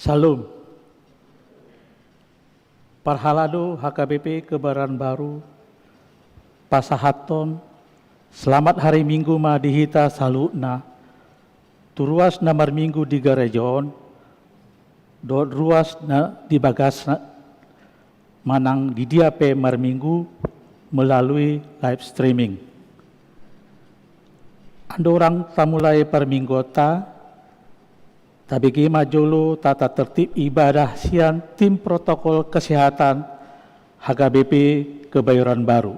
Salam. Parhalado HKBP Kebaran Baru, Pasahaton, selamat hari Minggu madihita salutna, turuas namar Minggu di gerejon, dot ruas na di bagas manang di diape mar Minggu melalui live streaming. Andorang tamulai per minggota, tabigi majolo tata tertib ibadah sian tim protokol kesehatan HKBP Kebayoran Baru.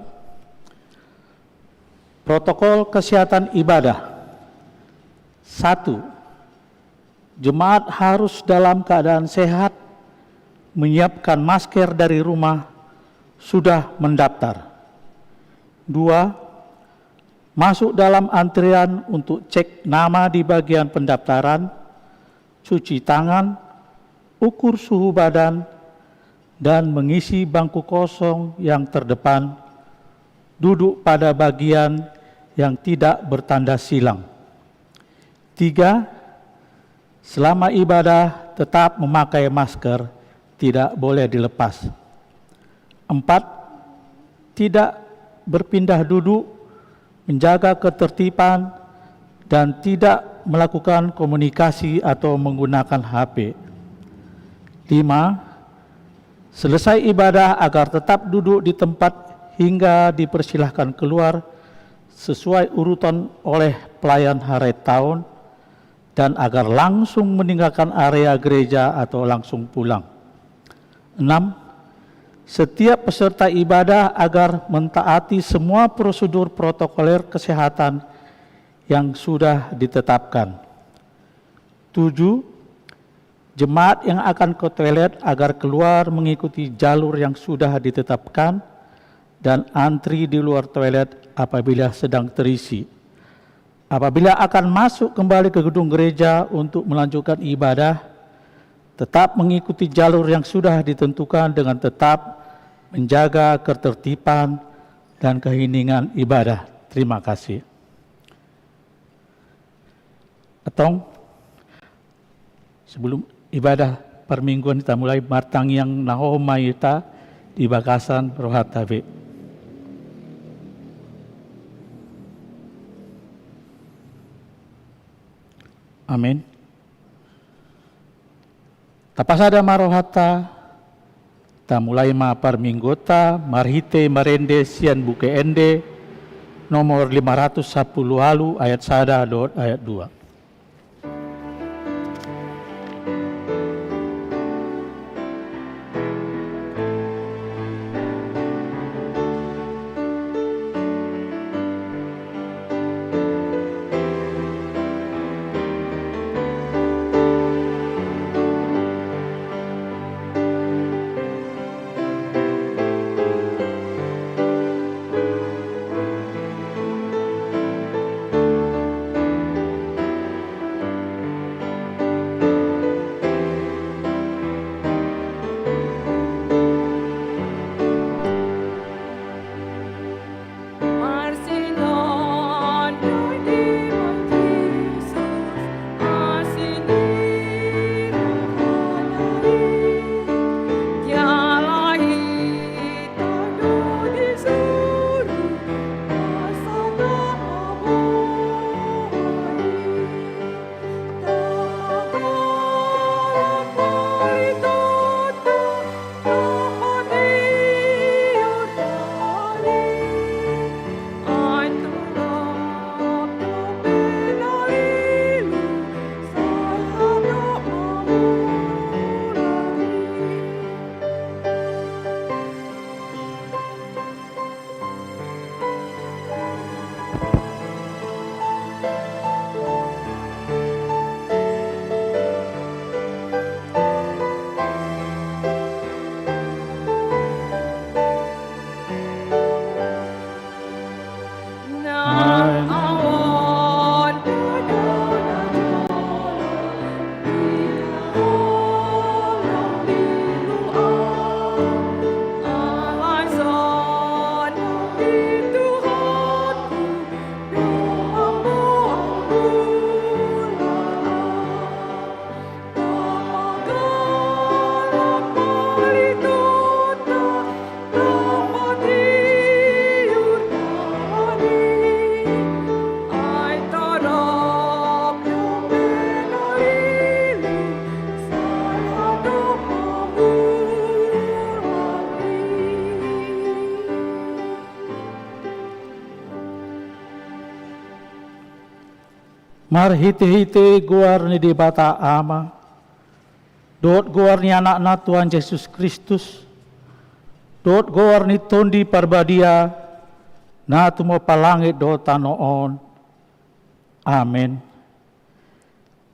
Protokol kesehatan ibadah. 1. Jemaat harus dalam keadaan sehat, menyiapkan masker dari rumah, sudah mendaftar. 2. Masuk dalam antrian untuk cek nama di bagian pendaftaran, cuci tangan, ukur suhu badan, dan mengisi bangku kosong yang terdepan, duduk pada bagian yang tidak bertanda silang. 3. Selama ibadah tetap memakai masker, tidak boleh dilepas. 4. Tidak berpindah duduk, menjaga ketertiban, dan tidak melakukan komunikasi atau menggunakan HP. 5. Selesai ibadah agar tetap duduk di tempat hingga dipersilahkan keluar sesuai urutan oleh pelayan hari tahun dan agar langsung meninggalkan area gereja atau langsung pulang. 6. Setiap peserta ibadah agar mentaati semua prosedur protokoler kesehatan yang sudah ditetapkan. 7. Jemaat yang akan ke toilet agar keluar mengikuti jalur yang sudah ditetapkan dan antri di luar toilet apabila sedang terisi. Apabila akan masuk kembali ke gedung gereja untuk melanjutkan ibadah, tetap mengikuti jalur yang sudah ditentukan dengan tetap menjaga ketertiban dan keheningan ibadah. Terima kasih. Atong, sebelum ibadah permingguan kita mulai martang yang nahomayita di bagasan rohatabe. Amin. Tapasada marohata, ta mulai ma parminggota, marhite marende sian buke ende, nomor 510 halu ayat sada dot ayat 2. Marhiti-hiti guar ni di bata ama. Dot guar ni anak-anak Tuhan Yesus Kristus. Dot guar ni tondi parbadia. Na tumo palangit do tanoon. Amen.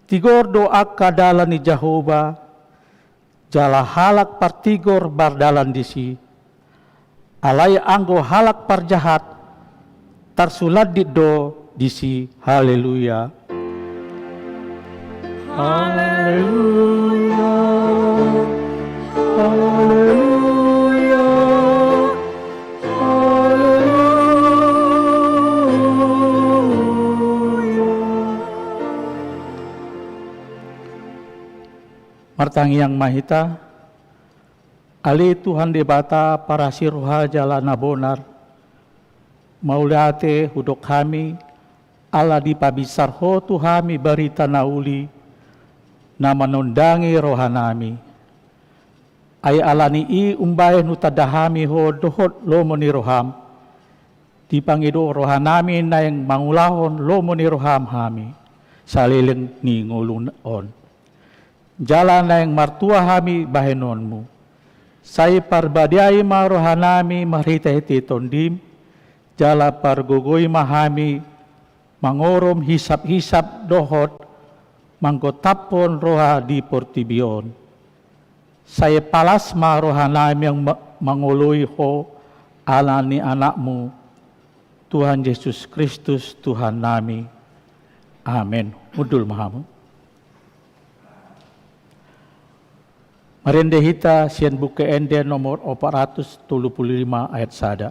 Tigor doa kadalan ni Jehovah. Jala halak partigor bardalan disi. Alay anggo halak parjahat. Tarsulad di do disi. Haleluya. Haleluya. Haleluya. Martangi yang mahita, ali Tuhan debata para siruha jalana bonar, mauliate hudok kami, ala dipabisar ho Tuhami barita nauli, na manundangi rohanami. Ay alani i umbay nutadahami ho dohot lomo ni roham, di pangido rohanami na yang mangulahon lomo ni roham hami, saliling ni ngulunon. Jalan na yang martua hami bahenonmu. Say parbadiay marohanami marita-hiti tondim. Jala pargogoy mahami mangorom hisap-hisap dohot. Manggotapon roha di portibion. Say palas marohanami yang manguloy ho ala ni anakmu. Tuhan Yesus Kristus Tuhan nami. Amin. Udul mahamu. Marende hita sian buke ende nomor 475 ayat sada.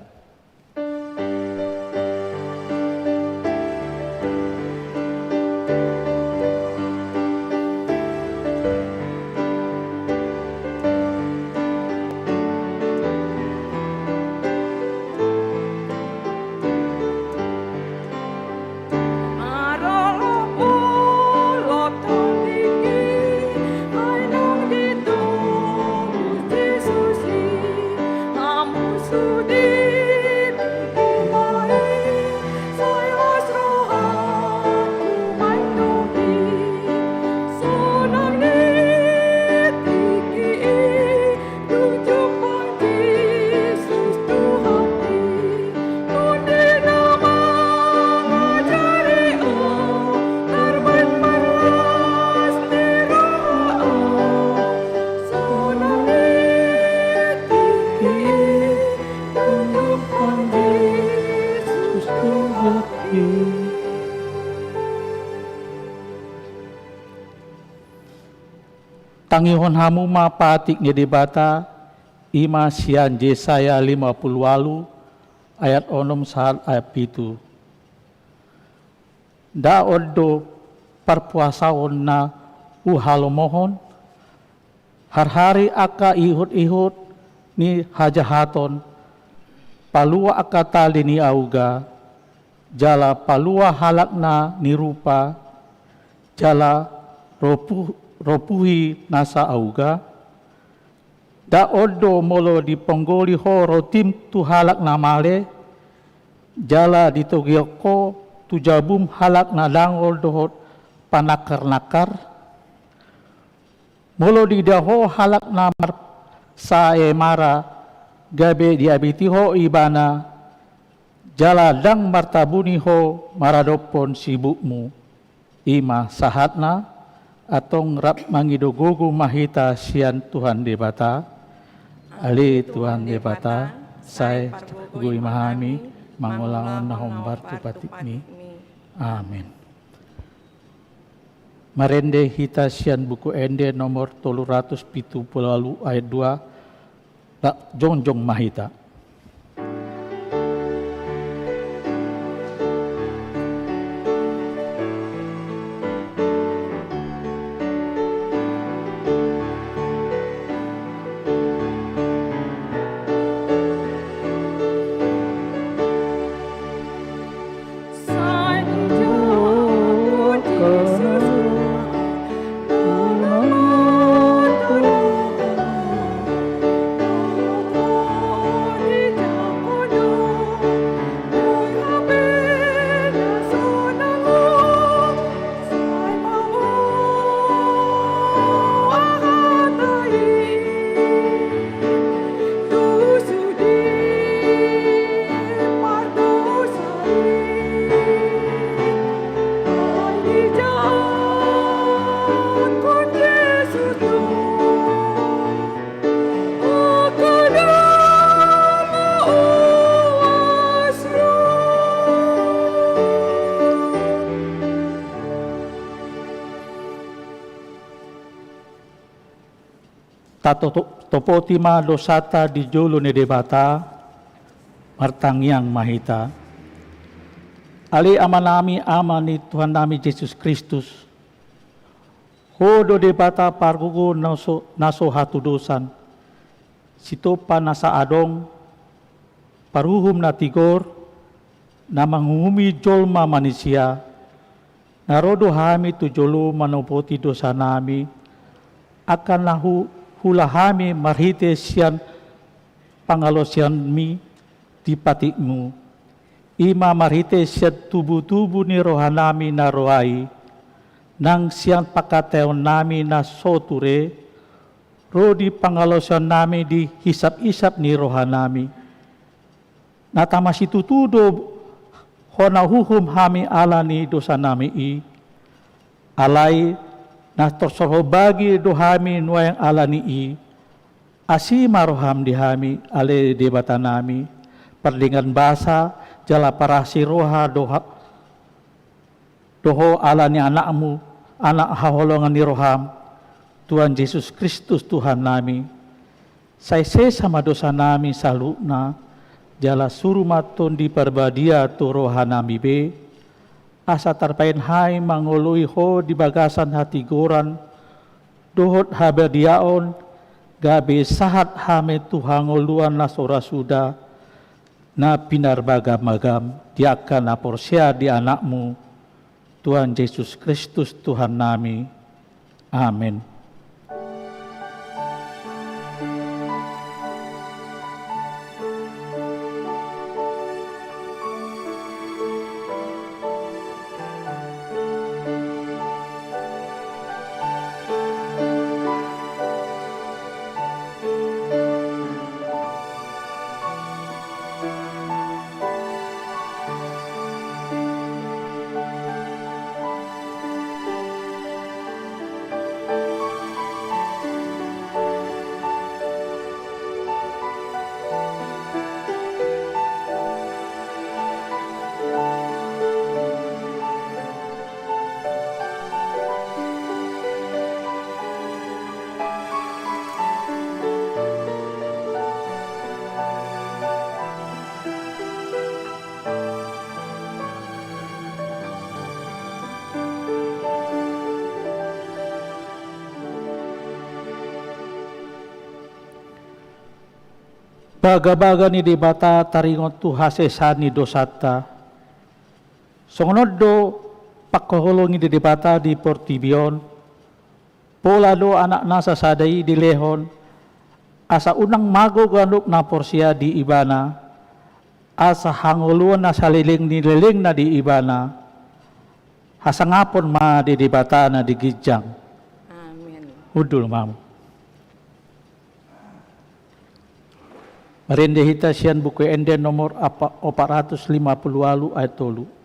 Tangihon hamu mapatik ni debata ima sian Yesaya 50 ayat 6 saat ayat itu. Da odo parpuasaon na uhalomohon har-hari aka ihut-ihut ni hajahaton palua aka tali ni auga jala palua halakna ni rupa jala ropuhi nasa auga da odo molo di ponggoli ho rotim tu halak na male jala di togioko tu jabum halak na dangol dohot panakar-nakar molo di daho halak na sae mara gabe di abiti ho ibana jala dang martabuni ho maradopon sibukmu ima sahatna atong rap mangidogogo mahita sian Tuhan debata ali Tuhan debata say gui mahami mangulangon na hombar tu patikmi amin. Marende hita sian buku ende nomor 370 ayat 2 tak jongjong mahita. Tatopotima dosata di jolo ne debata, martangyang mahita. Ali amanami amani Tuhan nami Yesus Kristus. Hodo debata pargugo naso hatudosan. Sitopa nasa adong, paruhum na tigor, na manghumi jolma manusia, narodo hami tu jolo manopoti dosa nami, akan hulahami marhite sian pangalosian mi di patikmu. Ima marhite sian tubuh-tubuh ni rohanami na rohai, nang sian pakateon nami na soture, rodi pangalosian nami di hisap-isap ni rohanami. Natamasi tutudo hona huhum hami alani dosa nami alai na torsorho bagi dohami nuayang alani asima roham dihami ale debata nami perlingan basa jala parasi roha doho alani anakmu anak haholongan ni roham Tuhan Yesus Kristus Tuhan nami sai sama dosa nami salukna jala surumaton di perbadia tu rohanami be asa tarpain hai mangului ho di bagasan hati goran dohot habadiaon gabe sahat hame tuhangoluan nasora suda na pinar bagam-bagam diakan aporsia di anakmu Tuhan Yesus Kristus Tuhan nami. Amin. Baga-baga ni debata taringot tu hasesani dosata. Songonod do pakkoholongi di debata di Portibion. Pola do anak nasa sadai di lehon. Asa unang mago ganuk na porsia di ibana. Asa hanguluan na saliling ni liling na di ibana. Hasangapon ma di debata na di gijang. Amin. Udul mamu. Marinde hita sian buku ende nomor 450 ayat 3.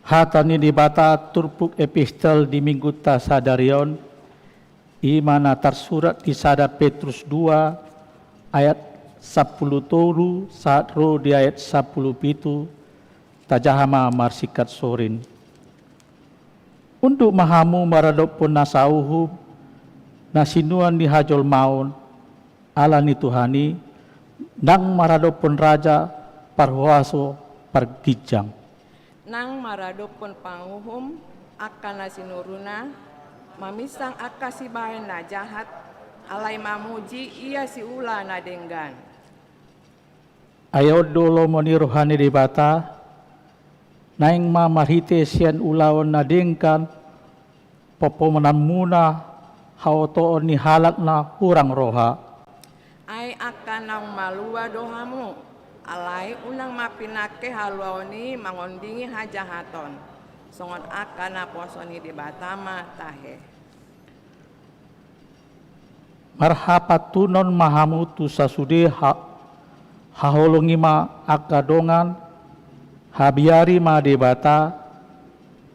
Hatani di bata turpuk epistel di minggu tasadarion imana tersurat di sada Petrus 2 ayat 10 tolu saat ro di ayat 10 pitu tajahama marsikat sorin untuk mahamu maradop pun nasauhu nasinuan di hajol maun ala ni Tuhani nang maradopon raja parhuaso pargijang. Nang maradopon panguhum akana sinuruna, mamisang akasibahan na jahat, alay mamuji ia si ula na denggan. Ayaw dolo moni rohani di bata, naing mamarhite sian ulawan na dengkan, popomanan muna, haotoon ni halak na kurang roha. Ay akan nang malua dohamu, alay unang mapinake haluani mangondingi hajahaton. Songon akan na posoni di batama tahe. Marhapatunon mahamutu sasude haholongi ma akadongan, habiari ma debata,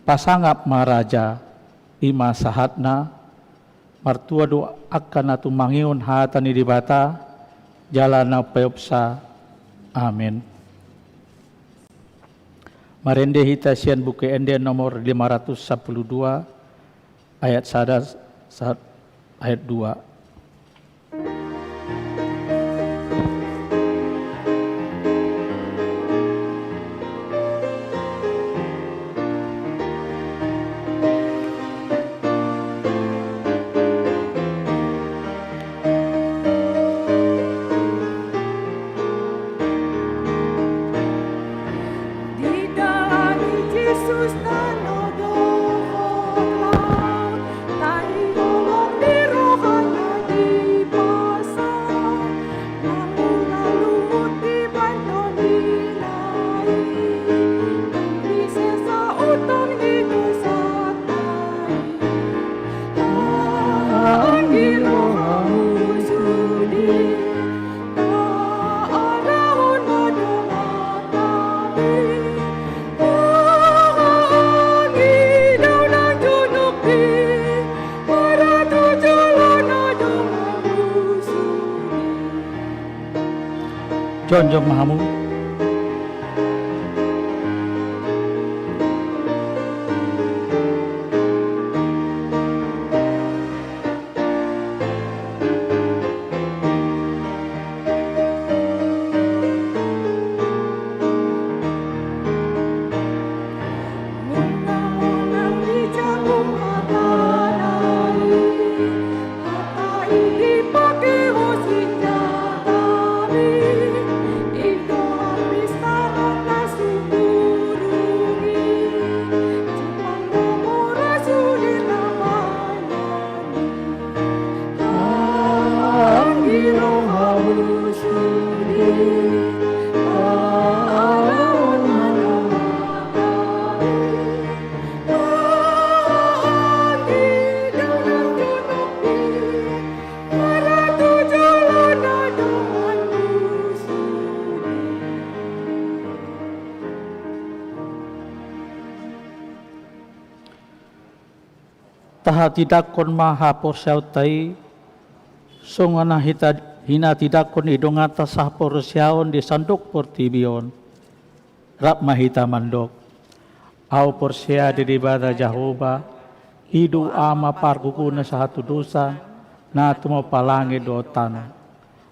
pasangap ma raja, ima sahatna, martua do akan atu mangiun hatani debata, jalana peopsa. Amin. Marende hita sian buku ende nomor 512 ayat 1 ayat 2. Jonjong mahamu. Taha tidak kon maha porsautai songana hina tidak kon idongata sah porsiaon di sandok portibion rap mahita mandok au porsia di dibada Jahoba hidu ama parkukuna sahatu dosa na tumo palangi dotan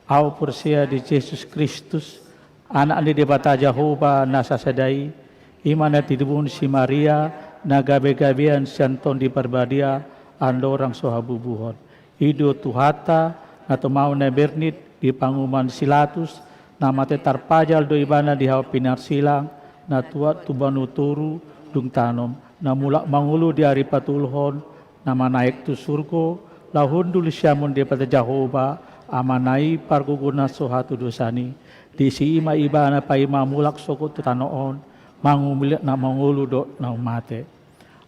au porsia di Yesus Kristus anak di dibata Jahoba nasa sadai imana tidubun si Maria na gabe-gabean sianton di perbadia andorang sohabubuhon ido tuhata na tumau na bernit di panguman silatus na mate tarpajal do ibana di hawa pinar silang na tuat tubanu turu dung tanom na mulak mangulu di hari patulhon na manaik tu surgo lahundul syamun di pada Jahoba amanai parguguna sohatu dosani di si ima ibana pa ima mulak sokot tanoon mangumilik na mangulu do na mate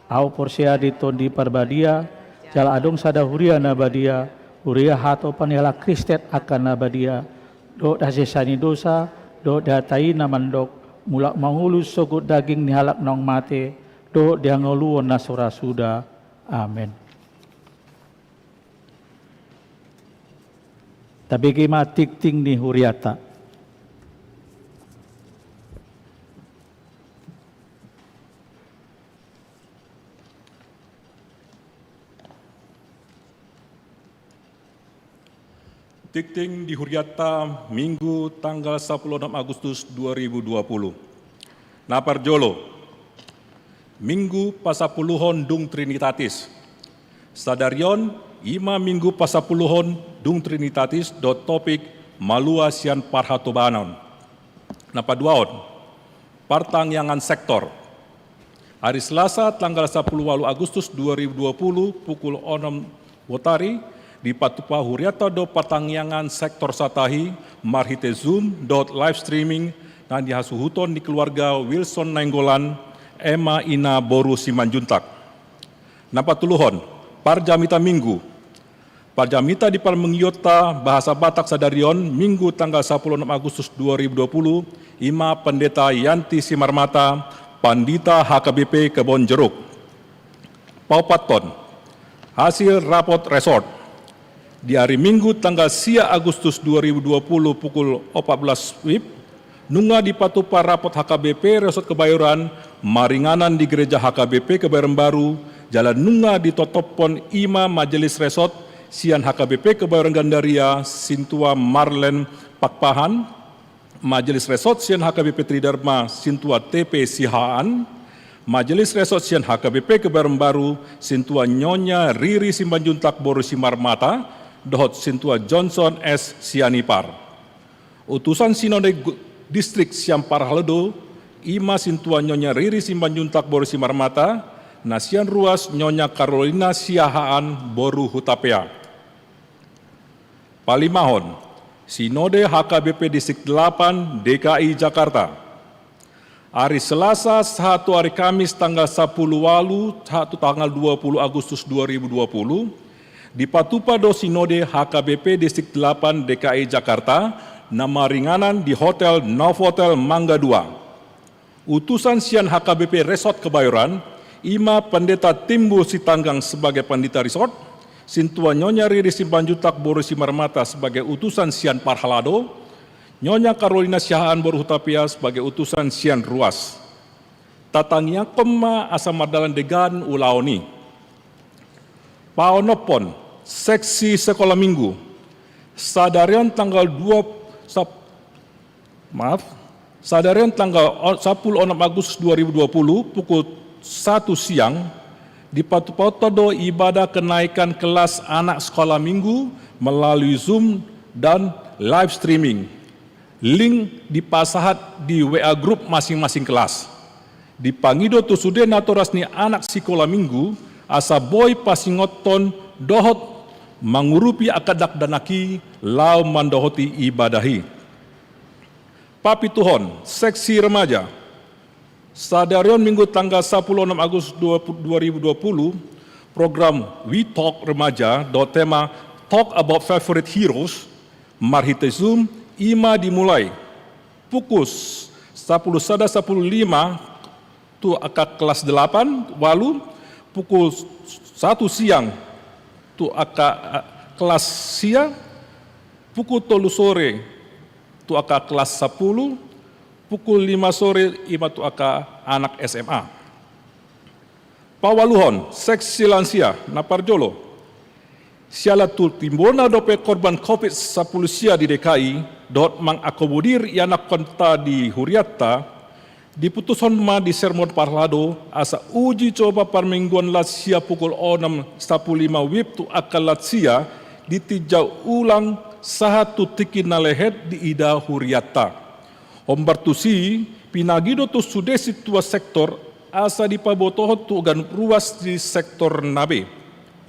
au porsia di tondi parbadia jala adong sada huria na badia huria hato panela kristet akan na badia do dasesani dosa do datai na mandok mulak mangulu sokot daging ni halak nong mate do dia ngoluon na sora suda. Amin. Tapi kima tikting ni huriata Tikting di Huriata Minggu tanggal 16 Agustus 2020. Napar Jolo, Minggu pasapuluhon dung Trinitatis. Sadarion, ima Minggu pasapuluhon dung Trinitatis dot topik malua sian parhatobanon. Napar duaon, partangyangan sektor. Hari Selasa tanggal 10 Agustus 2020 pukul 6 Wotari, di Patupa Huriata do Patangyangan Sektor Satahi, marhite Zoom, live streaming, dan dihasuhuton di keluarga Wilson Nainggolan, Emma Ina Boru Simanjuntak. Napatuluhon, Parjamita Minggu. Parjamita di Palmengiota Bahasa Batak Sadarion, Minggu tanggal 16 Agustus 2020, Ima Pendeta Yanti Simarmata, Pandita HKBP Kebon Jeruk. Paupaton, hasil rapot resort. Di hari Minggu tanggal 10 Agustus 2020 pukul 14 WIB, nunga di Patupa Rapot HKBP Resort Kebayoran, maringanan di Gereja HKBP Kebayoran Baru, Jalan Nunga di Totopon Ima Majelis Resort, Sian HKBP Kebayoran Gandaria, Sintua Marlen Pakpahan, Majelis Resort Sian HKBP Tridharma, Sintua TP Sihaan, Majelis Resort Sian HKBP Kebayoran Baru, Sintua Nyonya Riri Simanjuntak Boru Simarmata, Dohot Sintua Johnson S. Sianipar. Utusan Sinode Distrik Siampar Haledo, Ima Sintua Nyonya Riri Simanjuntak Boru Simarmata, Nasian Ruas Nyonya Carolina Siahaan Boru Hutapea. Palimahon, Sinode HKBP Distrik 8 DKI Jakarta. Hari Selasa, satu hari Kamis tanggal 10 Walu, satu tanggal 20 Agustus 2020, di Patupa do Sinode HKBP Distrik 8 DKI Jakarta, nama ringanan di Hotel Novotel Mangga 2. Utusan Sian HKBP Resort Kebayoran, Ima Pendeta Timbul Sitanggang sebagai Pandita Resort, Sintua Nyonya Riri Simanjuntak Boru Simarmata sebagai utusan Sian Parhalado, Nyonya Carolina Siahaan Boru Hutapea sebagai utusan Sian Ruas. Tatangnya Kema Asamadalan Degan Ulaoni. Paonopon, Seksi Sekolah Minggu, Sadarion tanggal 10 Agustus 2020 pukul 1 siang di Patupotodo ibadah kenaikan kelas anak sekolah minggu melalui Zoom dan live streaming. Link dipasahat di WA Group masing-masing kelas. Di Pangido Tusude Natorasni anak sekolah minggu, asa boy pasingoton dohot mangurupi akadak danaki lau mandohoti ibadahi. Papituhon, Seksi Remaja. Sadarion Minggu tanggal 16 Agustus 2020, program We Talk Remaja do tema Talk About Favorite Heroes, marhite Zoom, ima dimulai. Pukul 10.15 tu akak kelas 8, walu, pukul 1 siang tu aka kelas sia, pukul 3 sore tu aka kelas 10, pukul 5 sore ima tu aka anak SMA. Pawaluhon, Seksi Lansia, Naparjolo. Siala tu timbona dope korban COVID-10 sia di DKI, dot mengakomodir anak konta di Huriata, diputusan ma di sermon parlado asa uji coba parmingguan latsia pukul 6.15 WIB tu akal latsia ditijau ulang satu tiki nalehet di ida Huriata. Ombartusi pinagido tu sude situa sektor asa dipabotoho tu gan ruas di sektor nabe.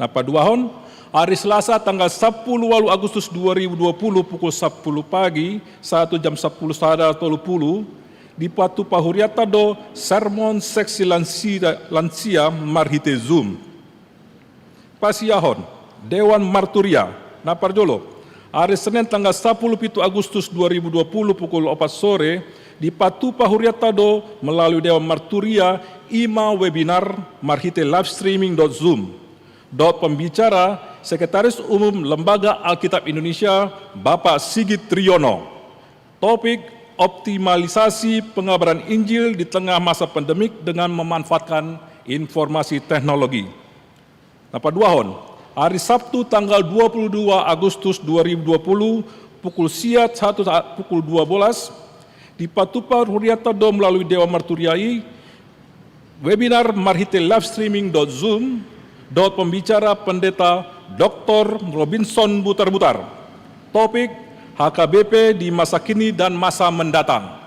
Napaduahon hari Selasa tanggal 10 Agustus 2020 pukul 10 pagi 1 jam 10 sada 30 di Patupa Huriata do sermon Seksi lansia marhite Zoom. Pasiahon, Dewan Marturia, Naparjolo. Hari Senin tanggal 10 Agustus 2020 pukul 4 sore di Patupa Huriata do melalui Dewan Marturia ima webinar marhite live streaming Zoom. Pembicara Sekretaris Umum Lembaga Alkitab Indonesia Bapak Sigit Triyono. Topik optimalisasi pengabaran Injil di tengah masa pandemik dengan memanfaatkan informasi teknologi. Napaduahon, hari Sabtu tanggal 22 Agustus 2020 pukul siat 1 saat pukul 12 di Patupa Huriata Dom melalui Dewa Marturiai, webinar Marhite live streaming Zoom, pembicara pendeta Dr. Robinson Butar-Butar. Topik HKBP di masa kini dan masa mendatang.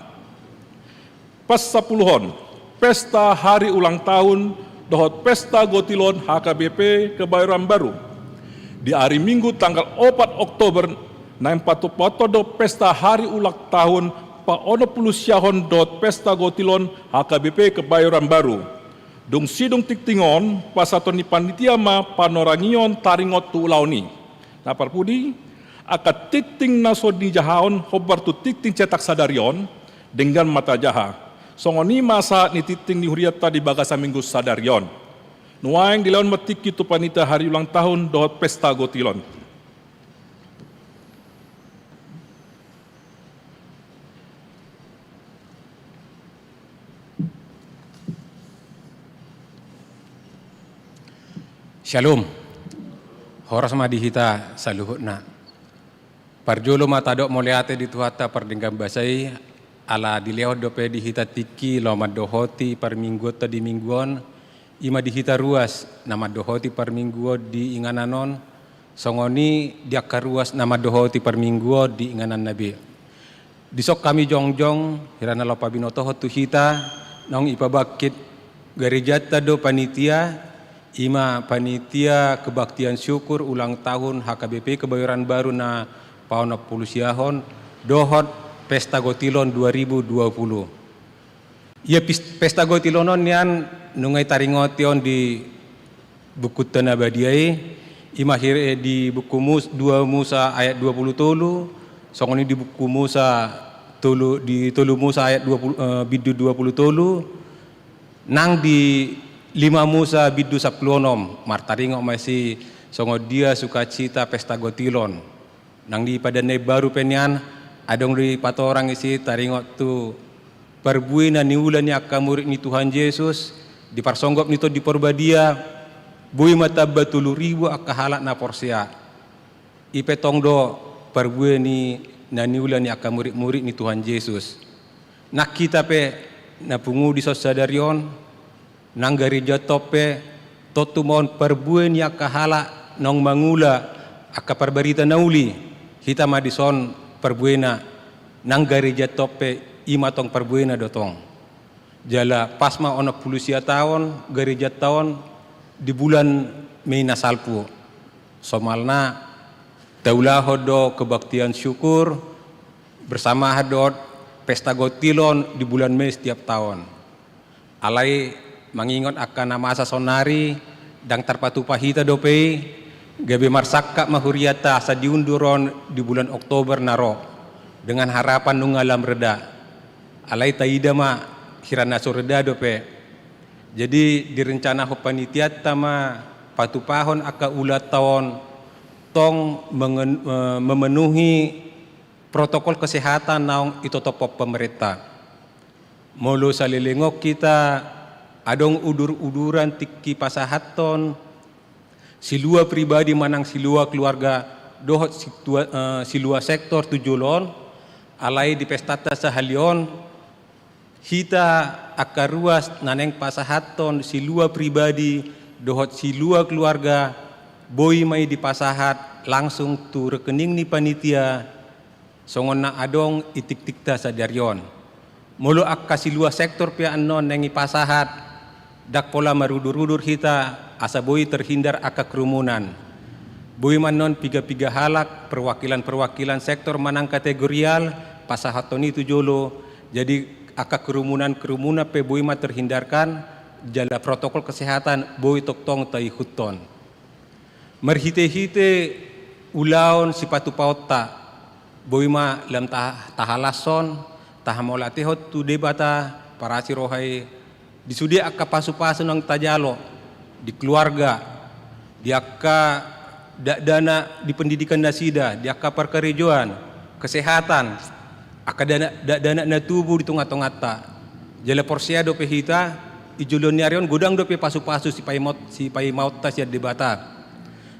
Pas 10-hon, Pesta Hari Ulang Tahun dohot Pesta Gotilon HKBP Kebayoran Baru. Di hari Minggu tanggal 4 Oktober, naim patu-patu do Pesta Hari Ulang Tahun pa ono puluh siahon dot Pesta Gotilon HKBP Kebayoran Baru. Dung sidung tiktingon pasatoni panitia ma panorangion taringot tu ulauni. Napar pudi akat tikting naso di jahaon hobar tu tikting cetak sadarion dengan mata jaha. Songoni masa ni titing ni huriata di bagasa minggu sadarion. Nuaing dilawan metik itu panitia hari ulang tahun dohot Pesta Gotilon. Shalom. Horas madihita saluhutna. Parjolo matadok moleate di tuhata pardinggam basai ala dileo dope dihita tiki loma dohoti par minggu di mingguon ima dihita ruas nama dohoti par minggu di ingananon songoni diakar ruas nama dohoti par minggu di inganan nabi. Disok kami jongjong hirana lopa binoto hotu hita nong ipabakit garejata do panitia ima panitia kebaktian syukur ulang tahun HKBP Kebayoran Baru na paona pulusiahon dohot Pesta Gotilon 2020. Ia Pesta Gotilonon yan nungay taringotion di buku Tanabadiai imahir di buku 2 Musa ayat 20 tolu songoni di buku Musa tolu di tolu Musa ayat 20 bidu 20 tolu nang di 5 Musa bidu 10 martaringo masih songo dia sukacita Pesta Gotilon nang di padane baru penian adong di patorang isi taringot tu perbuina niulan aka murid ni Tuhan Yesus di parsonggop nito di porbadia bui mata batulu ribu aka halak na porsia ipetong do perbuini na niulan aka murid-murid ni Tuhan Yesus nak kita pe na pungu di sosadarion nang gereja tope totumon perbuini aka halak nong mangula aka perbarita nauli kita madison perbuena nang gereja tope imatong perbuena dotong jala pasma ono pulusia tahun gereja tahun di bulan Mei nasalpu somalna taulah hodo kebaktian syukur bersama hadot Pesta Gotilon di bulan Mei setiap tahun alai mengingat akan nama asa sonari dang tarpatu pahita dope gabe marsaka mahuriata asa diunduron di bulan Oktober naro dengan harapan nungalam reda alai taida ma hirana soreda dope jadi direncana ho panitia tama patupahon aka ulat tahun tong memenuhi protokol kesehatan naong itotopop pemerintah mulu salilingok kita adong udur-uduran tiki pasahaton silua pribadi manang silua keluarga dohot silua sektor tujulon alai di pestata sahalion hita akar ruas naneng pasahaton silua pribadi dohot silua keluarga boi mai di pasahat langsung tu rekening ni panitia songon na adong itik-tikta sadarion mulu akka silua sektor pia anon nengi pasahat dak pola marudur-udur hita asa boi terhindar aka kerumunan. Boi manon piga-piga halak perwakilan-perwakilan sektor manang kategorial pasahatoni tujolo jadi aka kerumunan pe boi ma terhindarkan jala protokol kesehatan boi toktong tai huton. Merhite-hite ulaon sipatu pauta boi ma lam tahalason tahamolatehot tu debata parasi rohai disudi aka pasu-pasu nang tajalo di keluarga, di akka dana di pendidikan nasida, di akka perkerejoan, kesehatan, akka dana na tubuh di tengah-tengah. Jala porsia dope hita, ijulon nyarion gudang dope pasu-pasu si pai maut tas ya debata.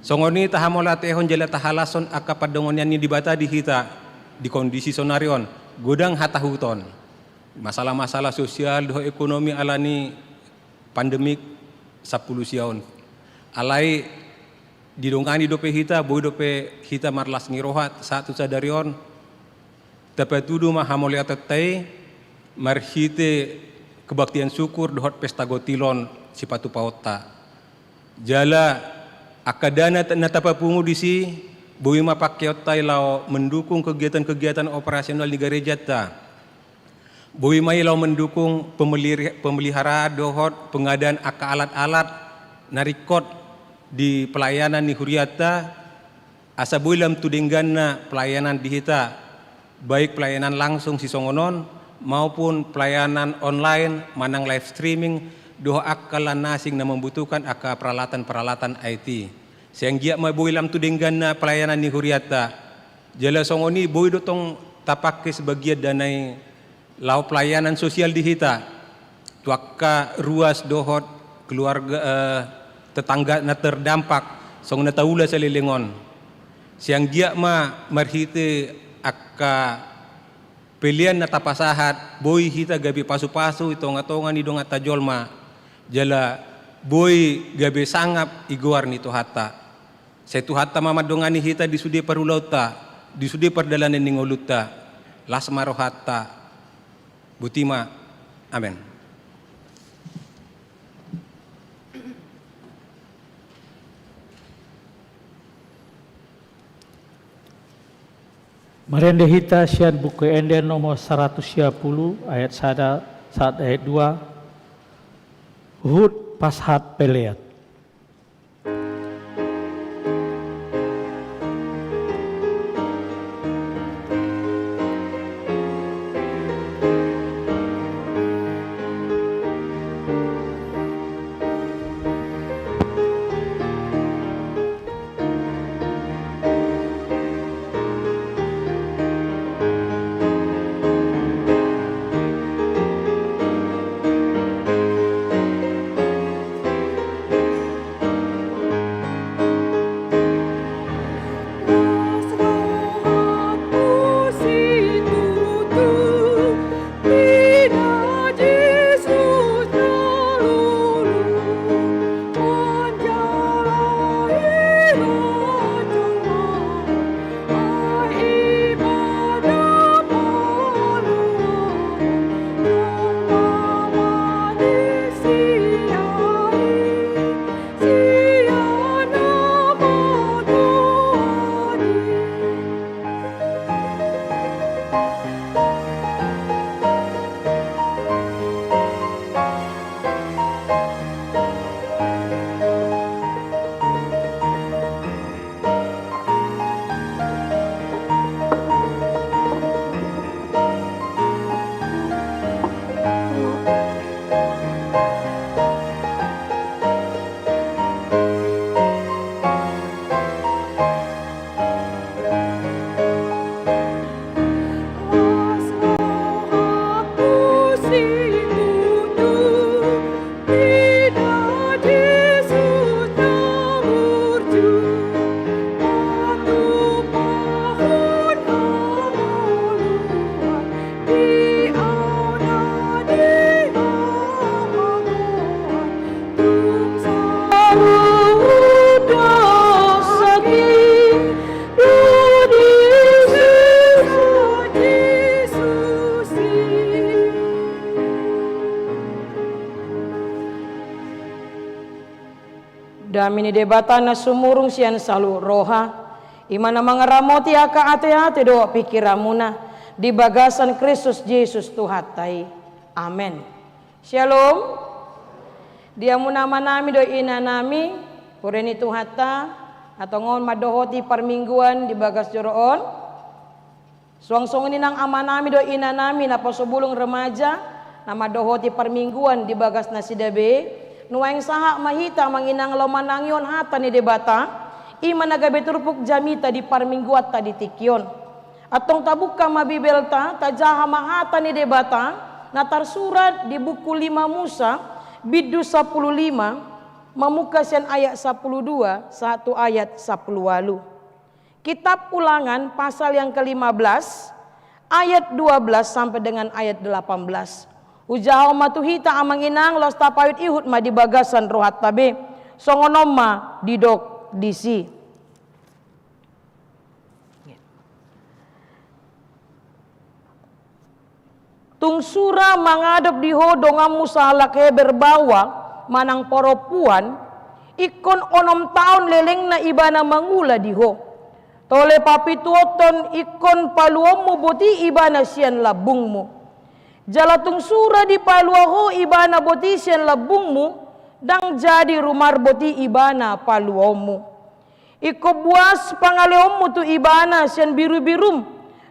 Songoni tahamola tehon jala tahalason akapadongonyan ni dibata di hita di kondisi sonarion godang hatahuton. Masalah-masalah sosial doh ekonomi alani pandemik 10 siaun. Alai didongani dope hita boy dope hita marlas ngirohat satu sadarion. Tapi tudu mahamole atetai marhite kebaktian syukur dohot pesta gotilon sipatu paota. Jala akadana natapa pungu disi bui mapakyotai lau mendukung kegiatan-kegiatan operasional di gereja ta. Bui mai lau mendukung pemeliharaan dohot pengadaan alat-alat narikot di pelayanan ni huriata asa bui lam tudingganna pelayanan di hita baik pelayanan langsung si songonon maupun pelayanan online manang live streaming doh akalan nasing na membutuhkan aka peralatan-peralatan IT. Siang gia ma boy lam tudinggan na pelayanan ni huriata. Jala songoni boy dotong tapake sebagian danai lau pelayanan sosial di hita. Tuaka ruas dohot keluarga tetangga na terdampak song na taula sa lilingon. Siang gia ma marhite aka pilihan na tapasahat boy hita gabi pasu-pasu itonga-tonga ni donga tajolma. Jala boy gabe sangap iguar ni tuhata. Saya tuhata mamadongani hita di sudi parulauta, di sudi perdalanan ningoluta, las marohata. Butima, amin. Merende hita sian buku enden nomor 110 ayat 1 ayat 2. Hud pashat peleat. Damini debata na sumurung sian salu roha imana mangaramoti aka ate-ate doa pikiramuna di bagasan Kristus Yesus Tuhatai. Amen. Shalom. Dia munama nami do ina nami pureni Tuhata atau ngon madohoti permingguan di bagas joroon. Suang-suang ini nang ama nami do ina nami na pasobulong remaja nama dohoti permingguan di bagas nasidabe. Nuwaing saha mahita manginang lomanangyon hata ni debata ima nagabe turpuk jamita di parmingguat ta di tikyon atong tabuka mabibelta tajaha mahata ni debata na tarsurat di buku 5 Musa bidu 15 Mamuka sian ayat 12, satu ayat 10. Kitab Ulangan pasal yang ke-15 ayat 12 sampai dengan ayat 18. Ujau matuhita amang inang los tapawit ihut ma di bagasan rohat tabe songonoma didok disi. Tungsura mangadop diho dongam musalak heber bawa manang poropuan ikon onom taon leleng na ibana mangula diho tole papituoton ikon paluomu boti ibana sian labungmu jalatung sura di paluaho ibana boti sian labungmu dang jadi rumar boti ibana paluomu iko buas pangaleomu tu ibana sian biru-birum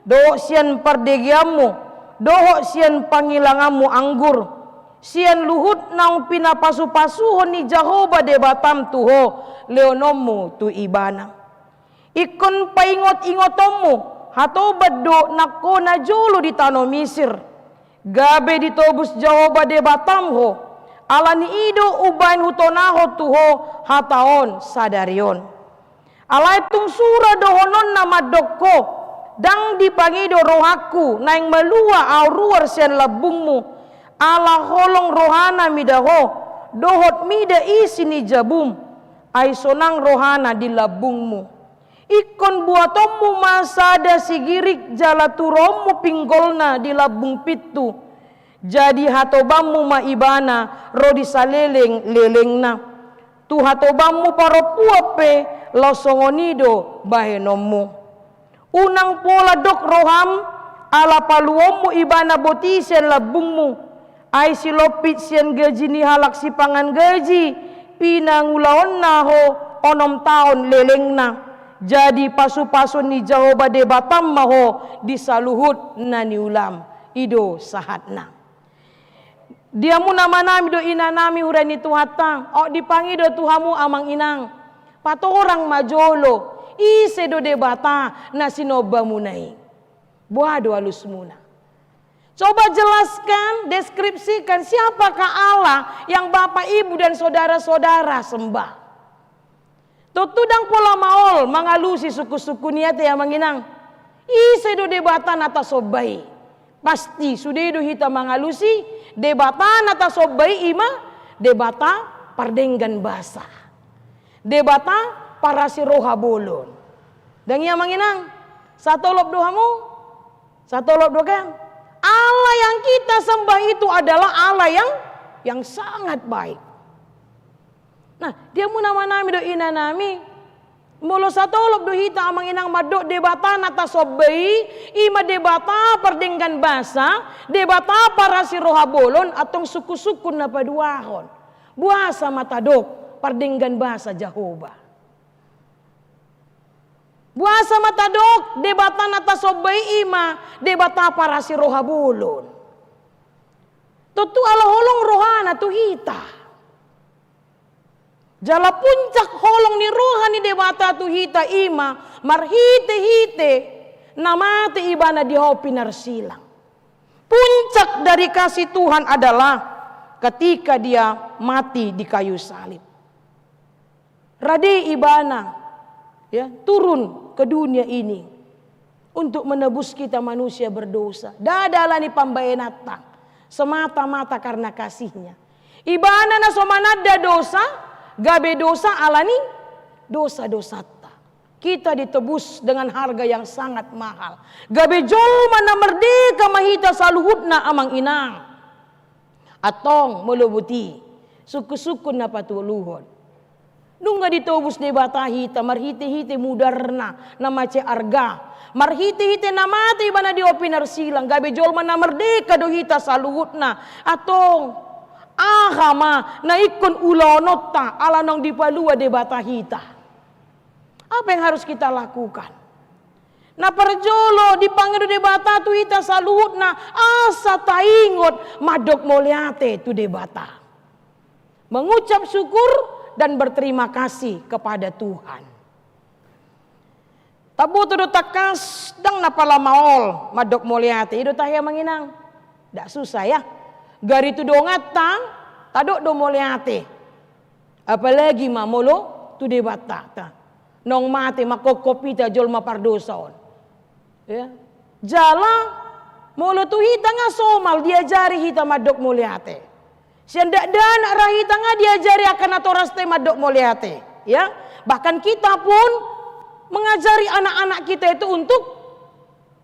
doho sian pardegiamu doho sian pangilangamu anggur sian luhut naung pinapasu-pasuhon ni Jehovah de batam tuho leonomu tu ibana ikon paingot-ingotomu hatobad do nako na jolo di tanah Misir gabe ditobus Jehovah de batam ho alani ido ubain hutonaho tuho hataon sadarion alai tung sura dohonon nama dokko dang dipangido rohaku naing melua auruar sian labungmu ala holong rohana midaho dohot mida isini jabum ay sonang rohana di labungmu ikon buatomu masada sigirik jala turomu pinggolna di labung pitu jadi hatobamu maibana rodi saleleng lelengna tu hatobamu paropuape losongonido bahenomu unang pola dok roham ala paluomu ibana botisen labungmu ay silopit sian gaji ni halak si pangan gaji pinangulaon na ho onom taon leleng na jadi pasu-pasu ni Jehovah de batam maho disaluhut na ni ulam ido sahat na dia mu nama nami do ina nami huran itu hatang o dipangi do tuhamu amang inang pato orang majolo ise do de bata na sinoba munai buah do alus muna. Coba jelaskan, deskripsikan siapakah Allah yang Bapak Ibu dan saudara-saudara sembah. Tutudang pola maol mangalusi suku-suku niat ya manginang. Ise do debatan atas sobai. Pasti sudah do hita mangalusi debatan atas sobai ima debata pardenggan basa. Debata para si roha bolon. Dan ya manginang, satu lop dohamu, satu lop dokan. Allah yang kita sembah itu adalah Allah yang sangat baik. Nah, dia mu nama nami do ina nami. Molo satolop do hita amang inang madok debata nata sobai, ima debata perdenggan basa, debata para si roha bolon atau suku-suku na paduahon. Buasa matadok perdenggan basa Jehovah. Buasa matadok debata nata sobai ima debata para si roha bolon. Tutu ala holong rohana tu hita. Jala puncak holong ni rohani debata tu hita ima marhite-hite namate ibana di hopi narsilang. Puncak dari kasih Tuhan adalah ketika dia mati di kayu salib. Rade ibana ya turun ke dunia ini untuk menebus kita manusia berdosa. Dadala ni pambayanata semata-mata karena kasihnya. Ibana na somanada dosa, gabe dosa alani dosa-dosa. Kita ditebus dengan harga yang sangat mahal. Gabe jol mana merdeka mahita saluhutna amang inang. Atong melubuti suku-suku na patuluhon. Nungga ditobus de batahita marhite-hite mudarna na mace arga. Marhite-hite na mati bana di opinar silang. Gabe jol mana merdeka dohita saluhutna. Atong ahama na ikon ulonota ala nang dipalua de batahita. Apa yang harus kita lakukan? Na perjolo dipanggil de bata tu ita saluhutna asa taingot madok moliate tu de bata. Mengucap syukur dan berterima kasih kepada Tuhan. Tabu tu do takas dang napala maol madok moliate ido tahya manginang. Dak susah ya. Gari tu do ngatang tadok do moliate. Apalagi mamolo tu debatata. Nong mate makokopita jol mapardosaon. Ya. Jala molo tu hita nga somal diajari hita madok muliate. Siandak dana rahita nga diajari akan atoras te madok muliate. Ya. Bahkan kita pun mengajari anak-anak kita itu untuk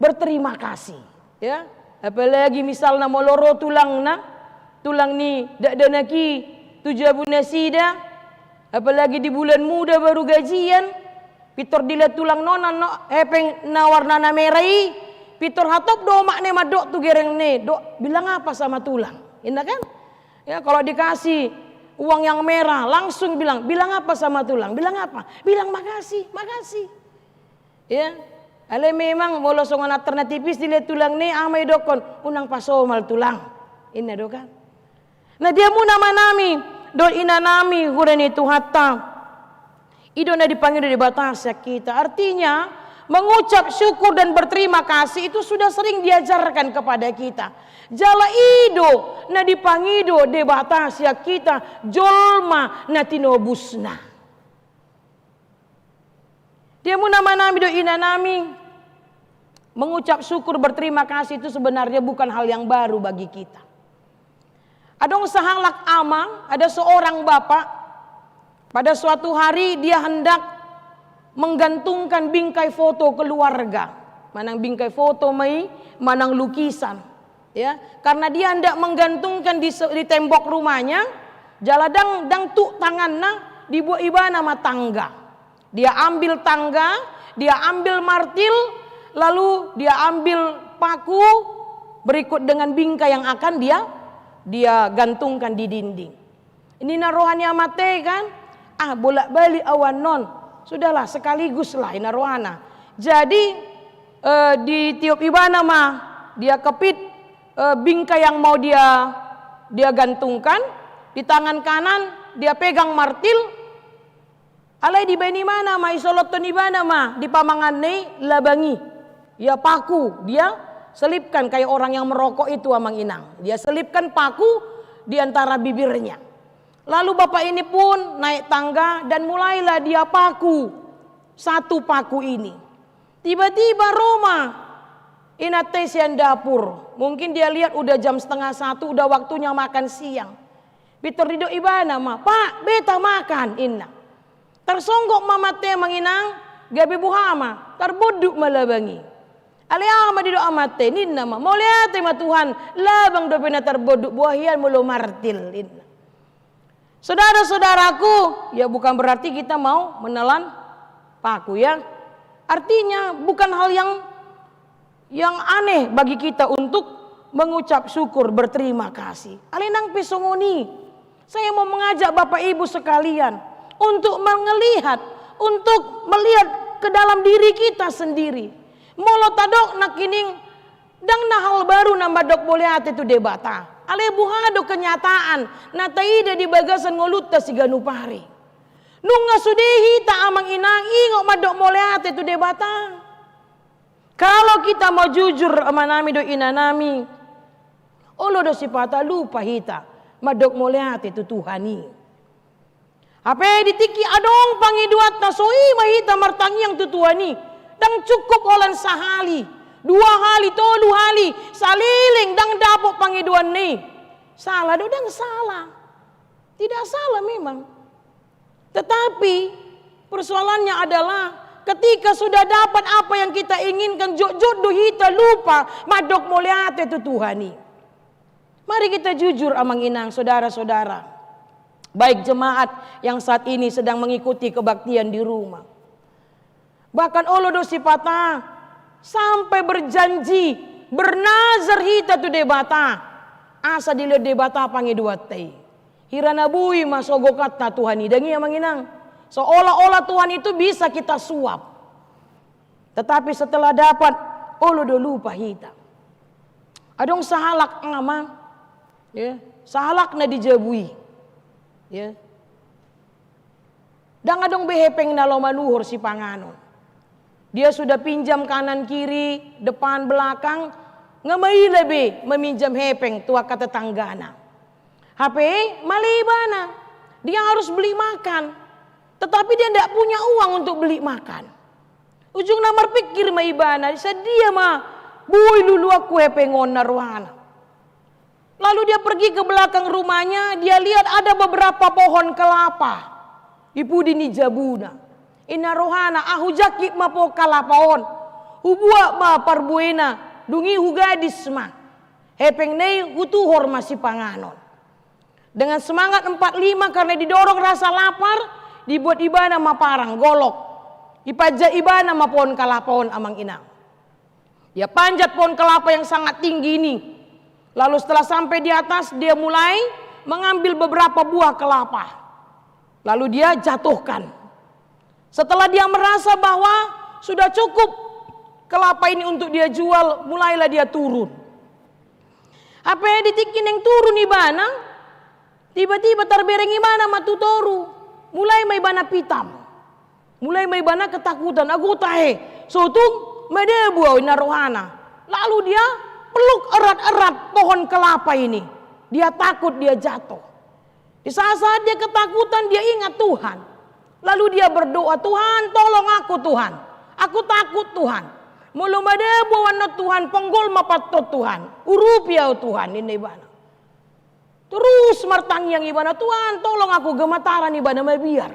berterima kasih. Ya. Apalagi misalnya moloro tulang ni dak danaki tujabuna sida. Apalagi di bulan muda baru gajian. Pitor dilihat tulang nonan no hepeng na warna merai. Pitor hatop do mak ne madok tu gereng ne. Dok bilang apa sama tulang? Indah kan? Ya kalau dikasih uang yang merah langsung bilang apa sama tulang? Bilang apa? Bilang makasih. Ya. Ale memang molo songan alternatifis dilihat tulang ne amai dokon unang pasomal tulang. Indah do kan? Nah dia mu nama nami do inanami hurani tu hatta. Ido na dipanggil di batasnya kita. Artinya mengucap syukur dan berterima kasih itu sudah sering diajarkan kepada kita. Jala ido na dipangido di batasnya kita jolma na tinobusna. Dia mu nama nami do inanami. Mengucap syukur berterima kasih itu sebenarnya bukan hal yang baru bagi kita. Adong sahalak amang, ada seorang bapak. Pada suatu hari dia hendak menggantungkan bingkai foto keluarga. Manang bingkai foto manang lukisan. Ya, karena dia hendak menggantungkan di tembok rumahnya, jaladang dang tu tanganna dibuat ibana ma tangga. Dia ambil tangga, dia ambil martil, lalu dia ambil paku berikut dengan bingkai yang akan dia gantungkan di dinding. Ini narohannya mate kan? Bolak-balik awan non. Sudahlah sekaligus lah ina rohana. Jadi di tiup ibana mah dia kepit bingkai yang mau dia gantungkan, di tangan kanan dia pegang martil. Alai di bani mana mah isoloton ibana mah di pamangan nei labangi. Ya paku dia selipkan kayak orang yang merokok itu amang inang. Dia selipkan paku di antara bibirnya. Lalu bapak ini pun naik tangga dan mulailah dia paku satu paku ini. Tiba-tiba Roma inatesian dapur. Mungkin dia lihat udah jam 12:30 udah waktunya makan siang. Pitor dido ibana mah, "Pak, beta makan inna." Tersonggok mama teh manginang gabe buhama, terbuduk malabangi. Aliama dido amate ninna mah, "Mau lihat mah Tuhan, labang do pena terbuduk buahian mulo martil inna." Saudara-saudaraku, ya bukan berarti kita mau menelan paku ya. Artinya bukan hal yang aneh bagi kita untuk mengucap syukur berterima kasih. Alinang pisongoni, saya mau mengajak Bapak Ibu sekalian untuk melihat ke dalam diri kita sendiri. Molo tadok nakining dang hal baru nambah dok boleh hati tu debata. Ale buhado kenyataan nataida di bagasan ngolutta si ganupari. Nunga sudehi ta amang inang ingok madok moleate tu debata. Kalau kita mau jujur amanami do inanami, olo do sipata lupa hita madok moleate tu Tuhani. Ape ditiki adong pangiduat na soi mahita martangi yang tu Tuhani. Dang cukup olan sahali. 2 hali, 3 hali, saliling dang dapok pangiduan ni. Salah dodang salah. Tidak salah memang. Tetapi persoalannya adalah ketika sudah dapat apa yang kita inginkan, jodoh kita lupa madok moleate tu Tuhani. Mari kita jujur amang inang saudara-saudara. Baik jemaat yang saat ini sedang mengikuti kebaktian di rumah. Bahkan olodo sipata sampai berjanji bernazar hita tu debata asa dilihat debata pangiduat tei hirana bui masogokatna Tuhani dangi amanginang seolah-olah Tuhan itu bisa kita suap, tetapi setelah dapat olodo lupa hita adong sahalak ama ya sahalak na dijabui ya dang adong behepeng na lomanuhur si panganon. Dia sudah pinjam kanan kiri, depan belakang, ngamai lebih meminjam hepeng tua kata tanggana. HP malibana, dia harus beli makan. Tetapi dia tidak punya uang untuk beli makan. Ujung namar pikir ma ibana, sedia ma boy lulu aku pengon naruhana. Lalu dia pergi ke belakang rumahnya, dia lihat ada beberapa pohon kelapa. Ibu dini jabuna. Ina rohana ahu jakip ma po kalapaon. Hubua ma parbuena, dungi hugadis ma. Hepeng nei hutuhor masih panganon. Dengan semangat 45 karena didorong rasa lapar, dibuat ibana ma parang golok. Ipaja ibana ma pohon kalapaon amang inang. Dia panjat pohon kelapa yang sangat tinggi ini. Lalu setelah sampai di atas, dia mulai mengambil beberapa buah kelapa. Lalu dia jatuhkan. Setelah dia merasa bahwa sudah cukup kelapa ini untuk dia jual, mulailah dia turun. Apa yang ditikin yang turun ibana? Tiba-tiba terbereng ibana matu toru. Mulai maibana pitam. Mulai maibana ketakutan. Aku tahe. Sotung medebu ina rohana. Lalu dia peluk erat-erat pohon kelapa ini. Dia takut dia jatuh. Di saat-saat dia ketakutan dia ingat Tuhan. Lalu dia berdoa, Tuhan tolong aku Tuhan. Aku takut Tuhan. Mulu medebu wana Tuhan penggol mapatot Tuhan. Urupiau Tuhan ini ibana. Terus martangyang ibana, Tuhan tolong aku gemetaran ibana mabiar.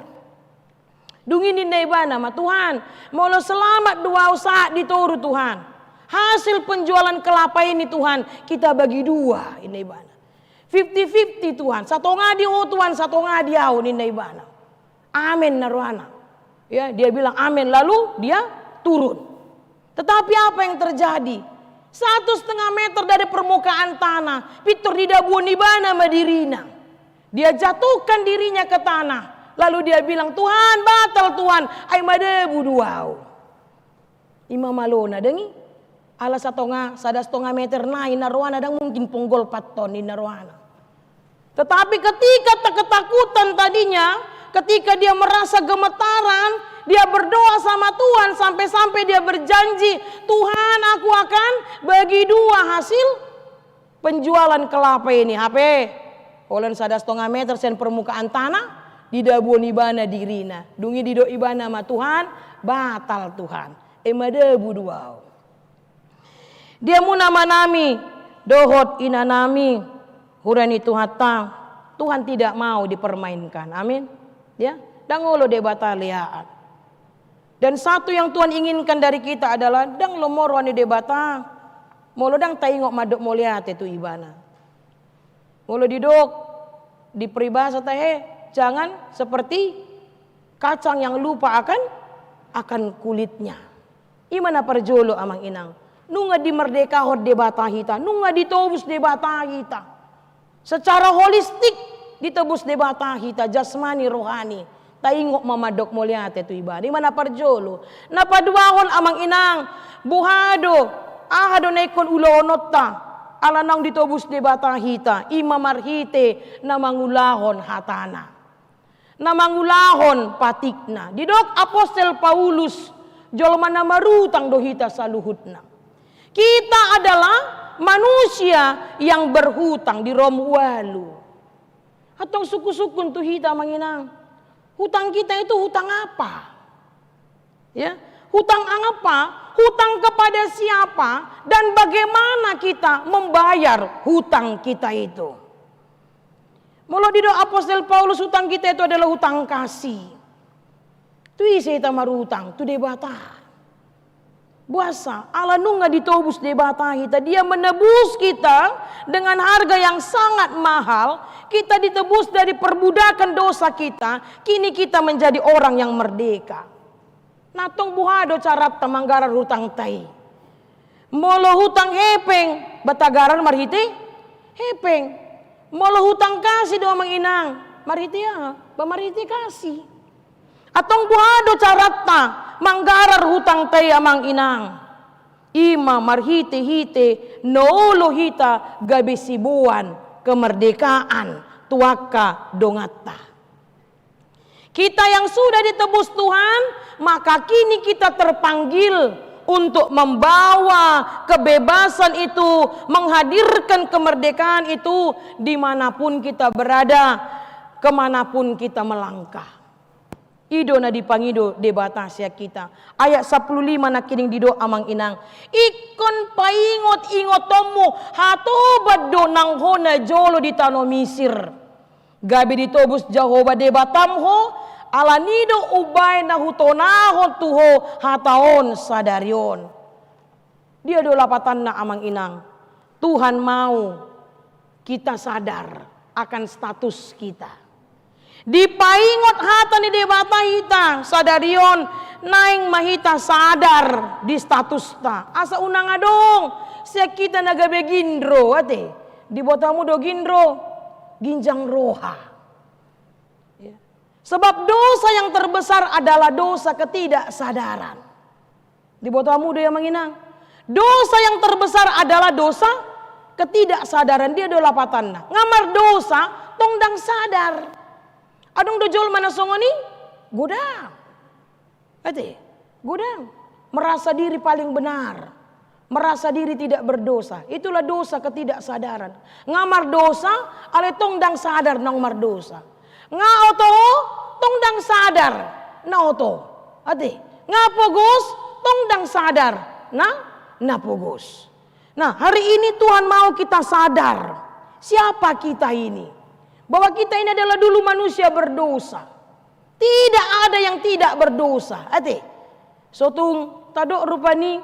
Dungin ini ibana ma Tuhan, maulah selamat dua usaha ditoru Tuhan. Hasil penjualan kelapa ini Tuhan, kita bagi dua ini ibana. 50-50 Tuhan, satu ngadi oh Tuhan, satu ngadi oh ini ibana. Amin naruhana. Ya, dia bilang amin lalu dia turun. Tetapi apa yang terjadi? 1,5 meter dari permukaan tanah, pitur di dabuan ibana madirina. Dia jatuhkan dirinya ke tanah. Lalu dia bilang, Tuhan batal Tuhan, ay madebu duau. Ima malona dengi, ala 1,5 meter na inaruana dan mungkin ponggol 4 ton inaruana. Tetapi ketika ketakutan tadinya, ketika dia merasa gemetaran, dia berdoa sama Tuhan sampai-sampai dia berjanji, Tuhan aku akan bagi dua hasil penjualan kelapa ini. HP, olen 1,5 meter sen permukaan tanah, di dabuan ibana dirina. Dungi dido ibana ma Tuhan, batal Tuhan. Emadebu duau. Dia muna manami, dohot inanami, hurani Tuhan Tuhan tidak mau dipermainkan. Amin. Ya, dangolo de bataliaan. Dan satu yang Tuhan inginkan dari kita adalah dang lomor wani debata. Molo dang taingok madok moliate tu ibana. Molo didok di peribahasa tahe jangan seperti kacang yang lupa akan kulitnya. Imana perjolo amang inang. Nunga di merdeka hot debata hita, nunga ditobus debata hita. Secara holistik ditebus debata hita jasmani rohani. Taingok mamadok moliate tu ibadah. Di mana parjolo? Napaduahon amang inang buhado ahado naikon ulonota alanang ditobus de batahita imamarhite namangulahon hatana. Namangulahon patikna. Didok Apostel Paulus jolma namarutang dohita saluhutna. Kita adalah manusia yang berhutang di Romualu. Atau suku-sukun tu hita manginang. Hutang kita itu hutang apa? Ya, hutang apa? Hutang kepada siapa? Dan bagaimana kita membayar hutang kita itu? Mula di doa Apostel Paulus hutang kita itu adalah hutang kasih. Tu isi kita marutang, tu debata. Buasa, Allah nunga ditobus debata kita. Dia menebus kita dengan harga yang sangat mahal. Kita ditebus dari perbudakan dosa kita. Kini kita menjadi orang yang merdeka. Natong buhado carat tamanggaran hutang tai. Molo hutang hepeng, batagaran marhiti hepeng. Molo hutang kasih doa manginang, marhiti ya, bamarhiti kasih. Atong buhado caratta manggarar hutang tay amang inang. Ima marhite hite noolo hita gabi sibuan kemerdekaan tuaka dongatta. Kita yang sudah ditebus Tuhan, maka kini kita terpanggil untuk membawa kebebasan itu, menghadirkan kemerdekaan itu dimanapun kita berada. kemanapun kita melangkah. Ido na dipangido debata sia kita. Ayat 15 na kining dido amang inang. Ikon paingot-ingot tomu hatobad do nang hona jolo di tano Misir. Gabi ditobus Jehovah debatam ho alanido ubay na hutonahon tuho hataon sadarion. Dia do lapatan na amang inang. Tuhan mau kita sadar akan status kita. Dipaingot hata ni debata hita sadarion naing mahita sadar di status ta. Asa unang adong siya kita nagabe gindro ate. Di botamu do gindro ginjang roha. Ya. Sebab dosa yang terbesar adalah dosa ketidaksadaran. Di botamu do yang menginang. Dosa yang terbesar adalah dosa ketidaksadaran. Dia do lapatanna. Ngamar dosa tongdang sadar. Adong dojol mana songoni? Godang. Ate, godang. Merasa diri paling benar. Merasa diri tidak berdosa. Itulah dosa ketidaksadaran. Ngamar dosa, ale tongdang sadar nang mar dosa. Ngaoto, tongdang sadar. Naoto. Ate, ngapogos, tongdang sadar. Napogos. Nah, hari ini Tuhan mau kita sadar. Siapa kita ini? Bahwa kita ini adalah dulu manusia berdosa. Tidak ada yang tidak berdosa. Ate, sotung tadok rupani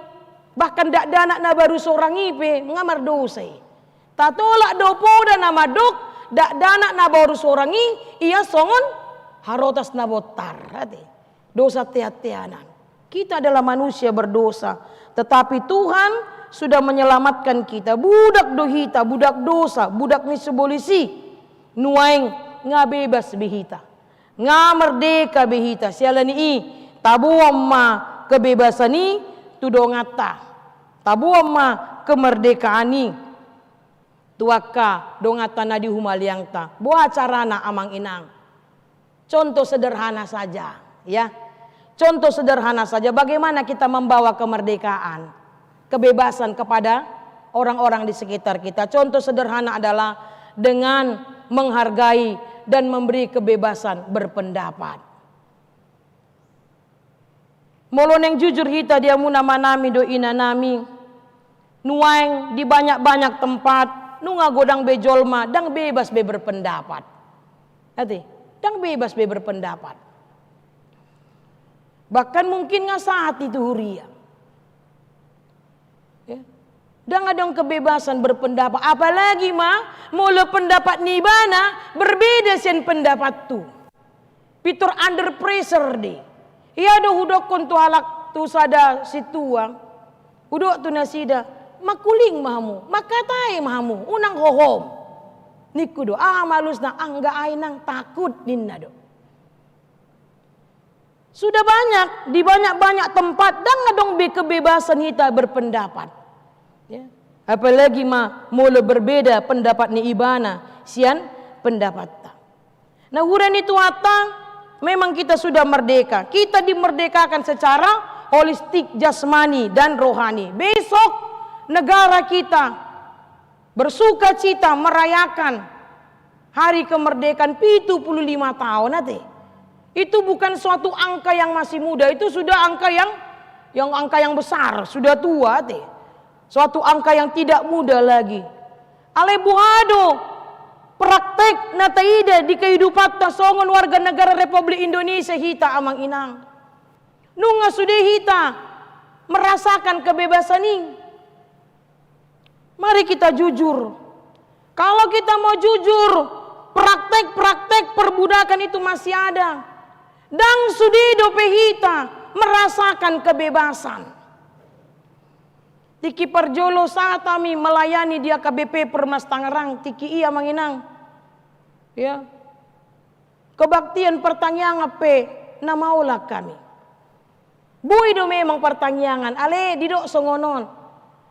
bahkan dak danak na baru seorang ipe ngamar dosa. Tatolak dopo dan nama dok dak danak na baru seorang ia songon harotas na botar. Ate, dosa tiat-tianan. Kita adalah manusia berdosa, tetapi Tuhan sudah menyelamatkan kita. Budak dohita, budak dosa, budak ni sebolisi. Nuaing nga bebas behita, nga merdeka behita. Sialani i tabuam ma kebebasan ni tudongata, tabuam ma kemerdekaan ni tuaka dongata na di humaliang ta. Buat carana amang inang. Contoh sederhana saja, ya. Contoh sederhana saja bagaimana kita membawa kemerdekaan, kebebasan kepada orang-orang di sekitar kita. Contoh sederhana adalah dengan menghargai dan memberi kebebasan berpendapat. Molon yang jujur hita dia muna manami do ina nami. Nuaing di banyak-banyak tempat nunga godang bejolma dang bebas be berpendapat. Ati, dang bebas be berpendapat. Bahkan mungkin nga saat itu huria. Ya. Dan ada kebebasan berpendapat. Apalagi mula pendapat nibana berbeda sen pendapat tu. Pitur under pressure di. Ia do hudok kontu halak tu sada situang. Hudok tu nasida makuling mahamu, makatai mahamu, unang hohom. Niku do malus na angga ay nang takut ninna do. Sudah banyak di banyak-banyak tempat dan ngadong kebebasan kita berpendapat. Ya. Apalagi mula berbeda pendapat ni ibana sian pendapat ta. Nah huran itu atang memang kita sudah merdeka. Kita dimerdekakan secara holistik jasmani dan rohani. Besok negara kita bersuka cita merayakan hari kemerdekaan 75 tahun nanti. Itu bukan suatu angka yang masih muda, itu sudah angka yang besar, sudah tua nanti. Suatu angka yang tidak mudah lagi. Ale buhado praktek nataida di kehidupan tasongon warga negara Republik Indonesia hita amang inang. Nunga sudah hita merasakan kebebasan ini. Mari kita jujur. Kalau kita mau jujur, praktek-praktek perbudakan itu masih ada. Dan sudah dope hita merasakan kebebasan. Tiki perjolo saat kami melayani dia KBP Permas Tangerang, tiki ia manginang. Ya. Kebaktian pertanyaan apa namaulah kami. Bui do memang pertanyaan, ale didok songonon.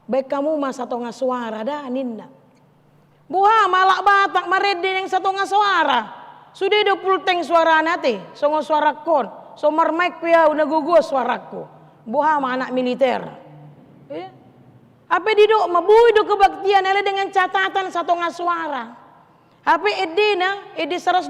Baik kamu mas satu suara dah ninda. Buha malak batak marede yang satu suara. Sudah do pulteng suara nate, songo suara kon. Somar mic pia una gugos suaraku. Buha ma anak militer. Ya. Apa didok mabui do kebaktian ele dengan catatan satu suara. HP edena, ed 125.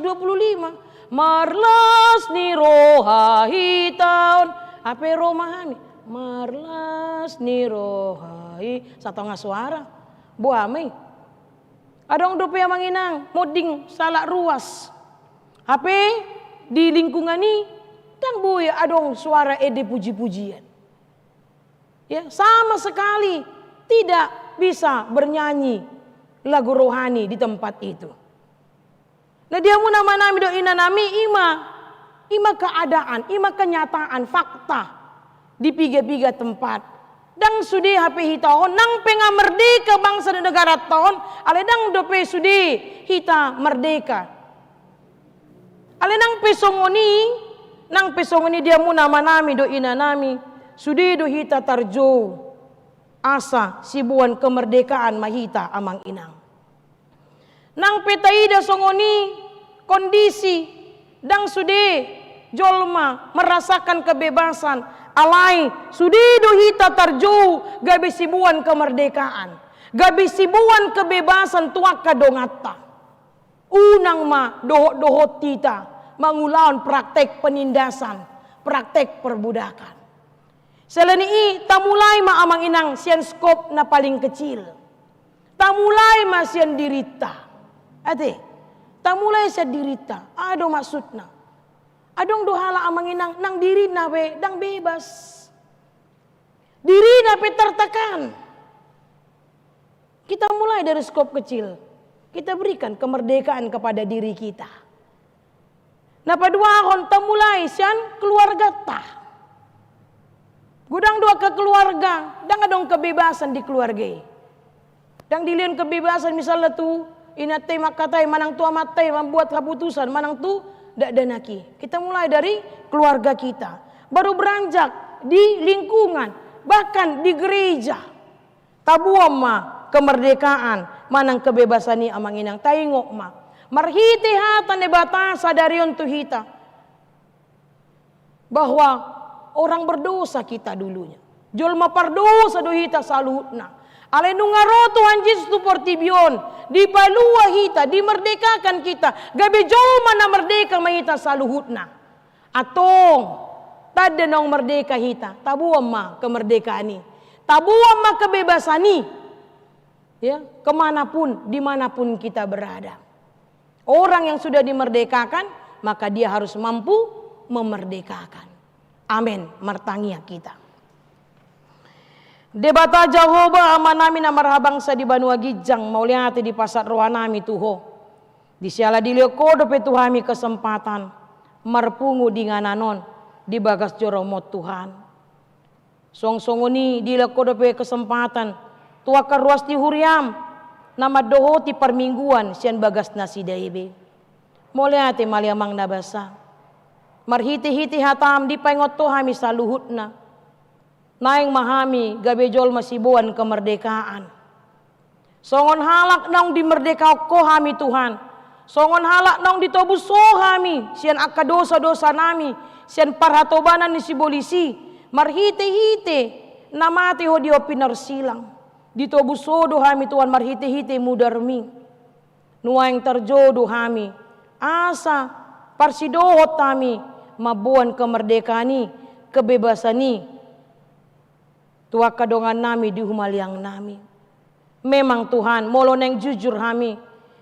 Marlas ni roha hitaon. HP romahami. Marlas ni roha satongah suara. Buamay. Adong dope yang manginang, moding salak ruas. HP di lingkungan ini, dan boy adong suara ede puji-pujian. Ya, sama sekali tidak bisa bernyanyi lagu rohani di tempat itu. Nah dia mu nama nami do ina nami ima keadaan, ima kenyataan, fakta di piga-piga tempat. Dang sudi HP hitahon nang penga merdeka bangsa dan negara tahun, ale dang dope sudi hita merdeka. Ale nang pesongoni dia mu nama nami do ina nami sudi do hita tarjo asa sibuan kemerdekaan mahita amang inang. Nang petaida songoni kondisi dang sudi jolma merasakan kebebasan. Alai sudi dohita tarjo gabi sibuan kemerdekaan, gabi sibuan kebebasan tuaka dongata. Unang ma dohot tita mangulaon praktek penindasan, praktek perbudakan. Selain ini tamulai ma amang inang sian skop na paling kecil. Tamulai ma sian dirita. Ate, tamulai sian dirita. Ado maksudna. Adong dohala amang inang nang diri nawe dang bebas. Diri nawe tertekan. Kita mulai dari skop kecil. Kita berikan kemerdekaan kepada diri kita. Nah padua hon mulai sian keluarga tah. Gudang dua ke keluarga, dang adong kebebasan di keluarga. Dang dilian kebebasan misalnya tu inate makatai manang tua matai membuat keputusan manang tu dak danaki. Kita mulai dari keluarga kita, baru beranjak di lingkungan, bahkan di gereja. Tabuam ma kemerdekaan, manang kebebasan ni amang inang taingok ma. Marhiti hatan ne batasa dari untuk hita bahwa orang berdosa kita dulunya. Jolma pardosa do hita salutna. Ale nungaro Tuhan Yesus tu portibion dipalua hita, dimerdekakan kita. Gabi jolma na merdeka mahita saluhutna. Atong tada nong merdeka hita, tabuam ma kemerdekaan ni. Tabuam ma kebebasan ni. Ya, kemanapun, dimanapun kita berada. Orang yang sudah dimerdekakan, maka dia harus mampu memerdekakan. Amin, martangia kita. Debata Jehovah amanami na marhabangsa di Banua Gijang mauliati di pasar rohanami tuho. Di siala di leokodo pe tuhami kesempatan marpungu di ngananon di bagas joromot Tuhan. Song-songoni di leokodo pe kesempatan tua karuas di huriam nama dohoti permingguan sian bagas nasi daibe. Mauliati maliamang nabasa. Marhiti-hiti hatam di pengot tuhami saluhutna. Naing mahami gabejol masibuan kemerdekaan. Songon halak nong dimerdeka ko hami Tuhan. Songon halak nong ditobus so hami. Sian akka dosa-dosa nami. Sian parhatobanan ni si bolisi. Marhite-hite namati ho dio pinarsilang. Ditobus so do hami Tuhan marhite-hite mudarmi. Nuaing terjodo hami. Asa parsidohot kami mabuan kemerdekaan ni, kebebasan ni. Tua kadongan nami di humaliang nami. Memang Tuhan molo neng jujur kami.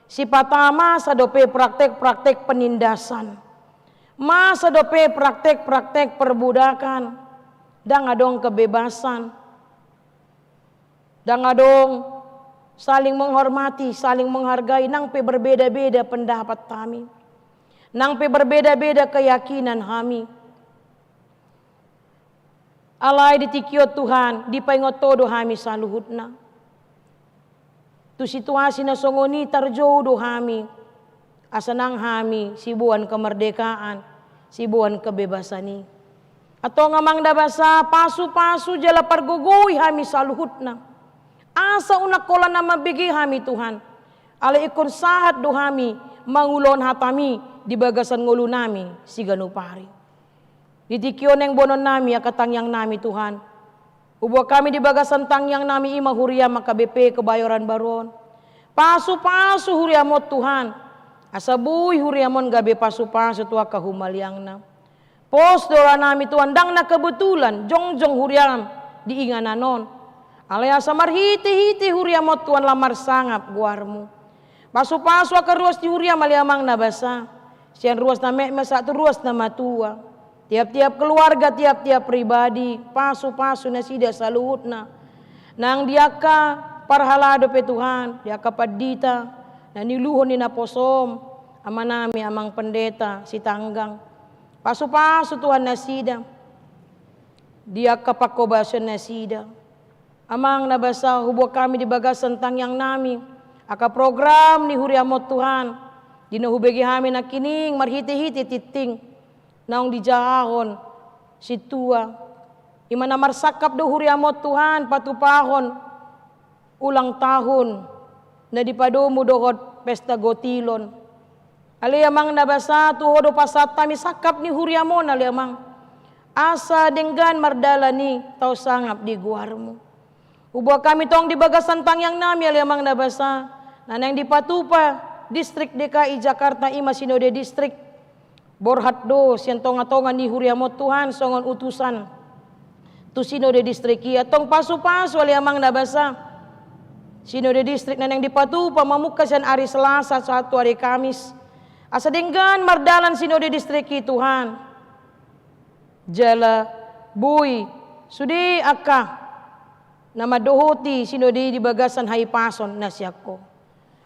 Sifat masa dope praktek-praktek penindasan. Masa dope praktek-praktek perbudakan. Dang adong kebebasan. Dang adong saling menghormati, saling menghargai. Nang pe berbeda-beda pendapat kami. Nang pe berbeda-beda keyakinan kami. Alai ditikiot Tuhan, dipaingot todo hami saluhutna. Tu situasi na songoni tarjodo hami. Asanang hami, sibuan kemerdekaan, sibuan kebebasan ni. Atau ngamang dabasa, pasu-pasu jala pargogoy hami saluhutna. Asa unak kola na mabigi hami Tuhan. Alai ikon sahat do hami, mangulon hatami, di bagasan ngulu nami, si ganupari. Ditikyon yang bonon nami akatangyang nami Tuhan. Ubo kami di bagasan tangyang nami ima huria maka BP kebayoran baron. Pasu-pasu huriamot Tuhan. Asabui huriamon gabe pasu-pasu tua kahumaliangna. Pos dola nami Tuhan dang na kebetulan jongjong huriam diingananon. Alea samar hiti huriamot Tuhan lamar sangap guarmu. Pasu-pasu aka ruas di huriam aliamang na basa. Sian ruas na mek satu ruas na matua. Tiap-tiap keluarga, tiap-tiap pribadi, pasu-pasu na sida saluhut na. Nang diaka parhalado pe Tuhan, diaka padita, na niluhon ni naposom, ama nami amang pendeta si tanggang. Pasu-pasu Tuhan na sida, diaka pakobasan na sida. Amang nabasa hubwa kami di bagasan tangyang nami, aka program ni huriamot Tuhan, dinahubegi kami na kining marhiti-hiti titing, naong dijahon si tua. Imana marsakap do huriamot Tuhan patupahon ulang tahun na dipadomo dohot pesta gotilon. Aliamang nabasa tuhodo pasat tami sakap ni huriamon aliamang. Asa denggan mardala ni tau sangap di guarmu. Ubah kami tong di bagasan tangyang nami aliamang nabasa. Nanang di Patupa, Distrik DKI Jakarta Ima Sinode Distrik. Borhat do siang tonga-tonga ni huriamot Tuhan songon utusan tu Sinode Distrik iya tong pasu-pasu aliamang nabasa Sinode Distrik nanang di Patupa mamukasan hari Selasa satu hari Kamis asa denggan mardalan Sinode Distrik Tuhan jala bui sudi aka nama dohoti Sinode di bagasan hai pason nasyako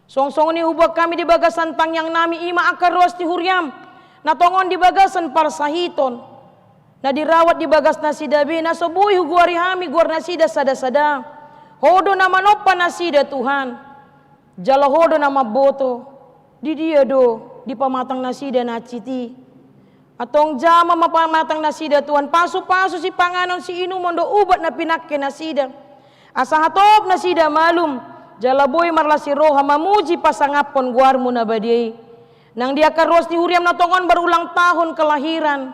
song-song ni hubak kami di bagasan tangyang nami ima akar ruas di huriam natongon di bagasan parsahiton na dirawat di bagas nasida bi na sobuy huguari hami guar nasida sada-sada hodo na manopa nasida Tuhan jala hodo na maboto di dia do di pamatang nasida na citi atong jama mapamatang nasida Tuhan pasu-pasu si panganon si inuman do ubat na pinakke nasida asa hatop nasida malum jala boy marla si roha mamuji pasangapon guarmu na badiay nang dia karuas di huriam natongon berulang tahun kelahiran.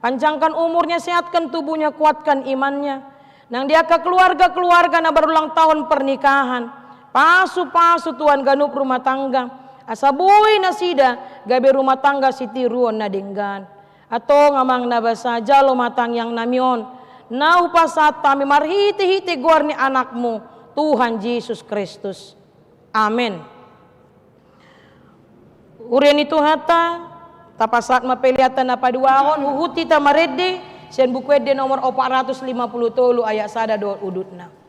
Panjangkan umurnya, sehatkan tubuhnya, kuatkan imannya. Nang dia ke keluarga-keluarga na berulang tahun pernikahan. Pasu-pasu Tuhan ganup rumah tangga. Asabuy na sida gabe rumah tangga siti ruon na denggan. Ato ngamang nabasa jalo matang yang namion. Nau pasat tami marhiti-hiti guar ni anakmu Tuhan Yesus Kristus. Amin. Urian itu hata tapasat mapeliatan na paduahon huhuti ta marede sen bukwede nomor 453 ayat sada do udutna.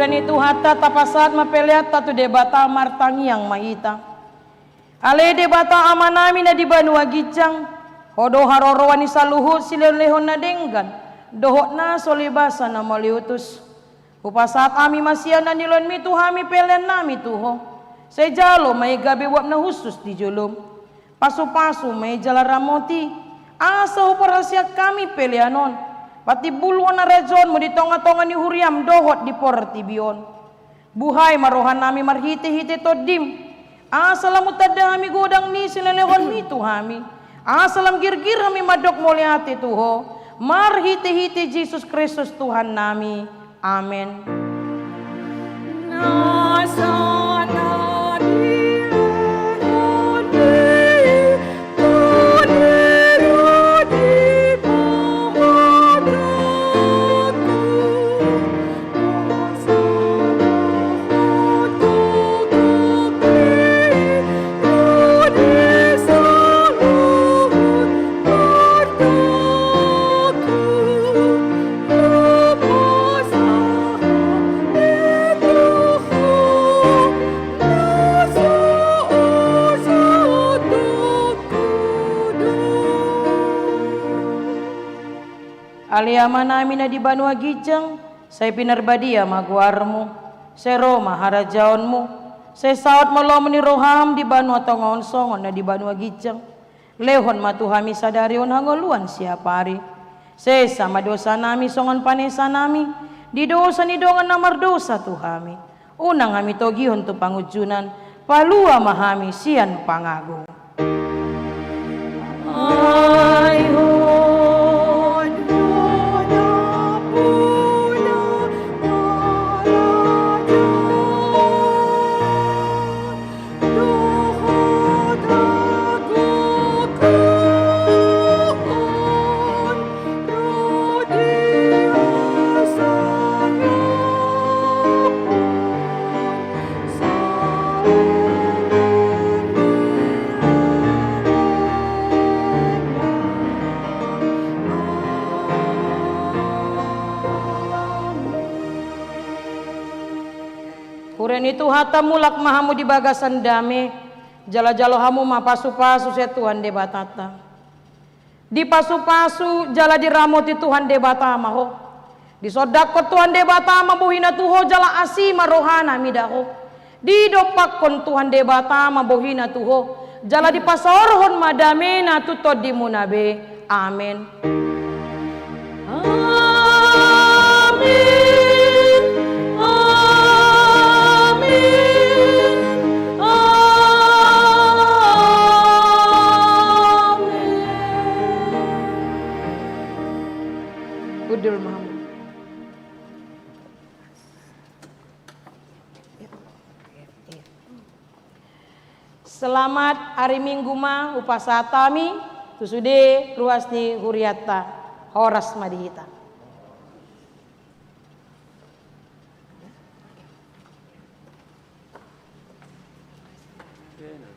Kurani tu hatta tapasat mapeliat tatu debata martangi yang mahita. Ale debata amanami na di Banua Gicang. Hodo harorowani saluhut silelehon na denggan. Dohot na solibasa na maliutus. Upasat ami masya na nilon mi tuhami pelen nami tuho. Sejalo may gabi wap na husus di julum. Pasu-pasu may jalaramoti. Asa uparasya kami pelianon. Pati buluan na rezon mo di tonga-tonga ni Huriam dohot di Portibion. Buhay marohan nami marhiti-hiti todim. Asalam utadami godang ni silelehon mi tuhami. Asalam girgir kami madok moliati tuho. Marhiti-hiti Jesus Kristus Tuhan nami. Amen. Aliama nami na di Banua Gicang, saya pinarbadia maguarmu, saya Roma harajaonmu, saya saot malom ni roham di Banua Tongon Songon na di Banua Gicang, lehon matuhami sadarion hangoluan siapari, saya sama dosa nami songon panesa nami, di dosa ni dongan namar dosa tuhami, unang hami togihon tu pangujunan, palua mahami sian pangagung. Kuren itu hata mulak mahamu di bagasan dame, jala-jalo hamu ma pasu-pasu se Tuhan de batata. Di pasu-pasu jala diramoti Tuhan de batama ho. Di sodako Tuhan de batama bohina tuho jala asima rohana midaho. Di dopak kon Tuhan de batama bohina tuho jala di pasorhon madamena tuto di munabe. Amen. Udul Muhammad. Selamat hari Minggu ma upasatami tusude ruas ni Huriata Horas Madihita. Okay.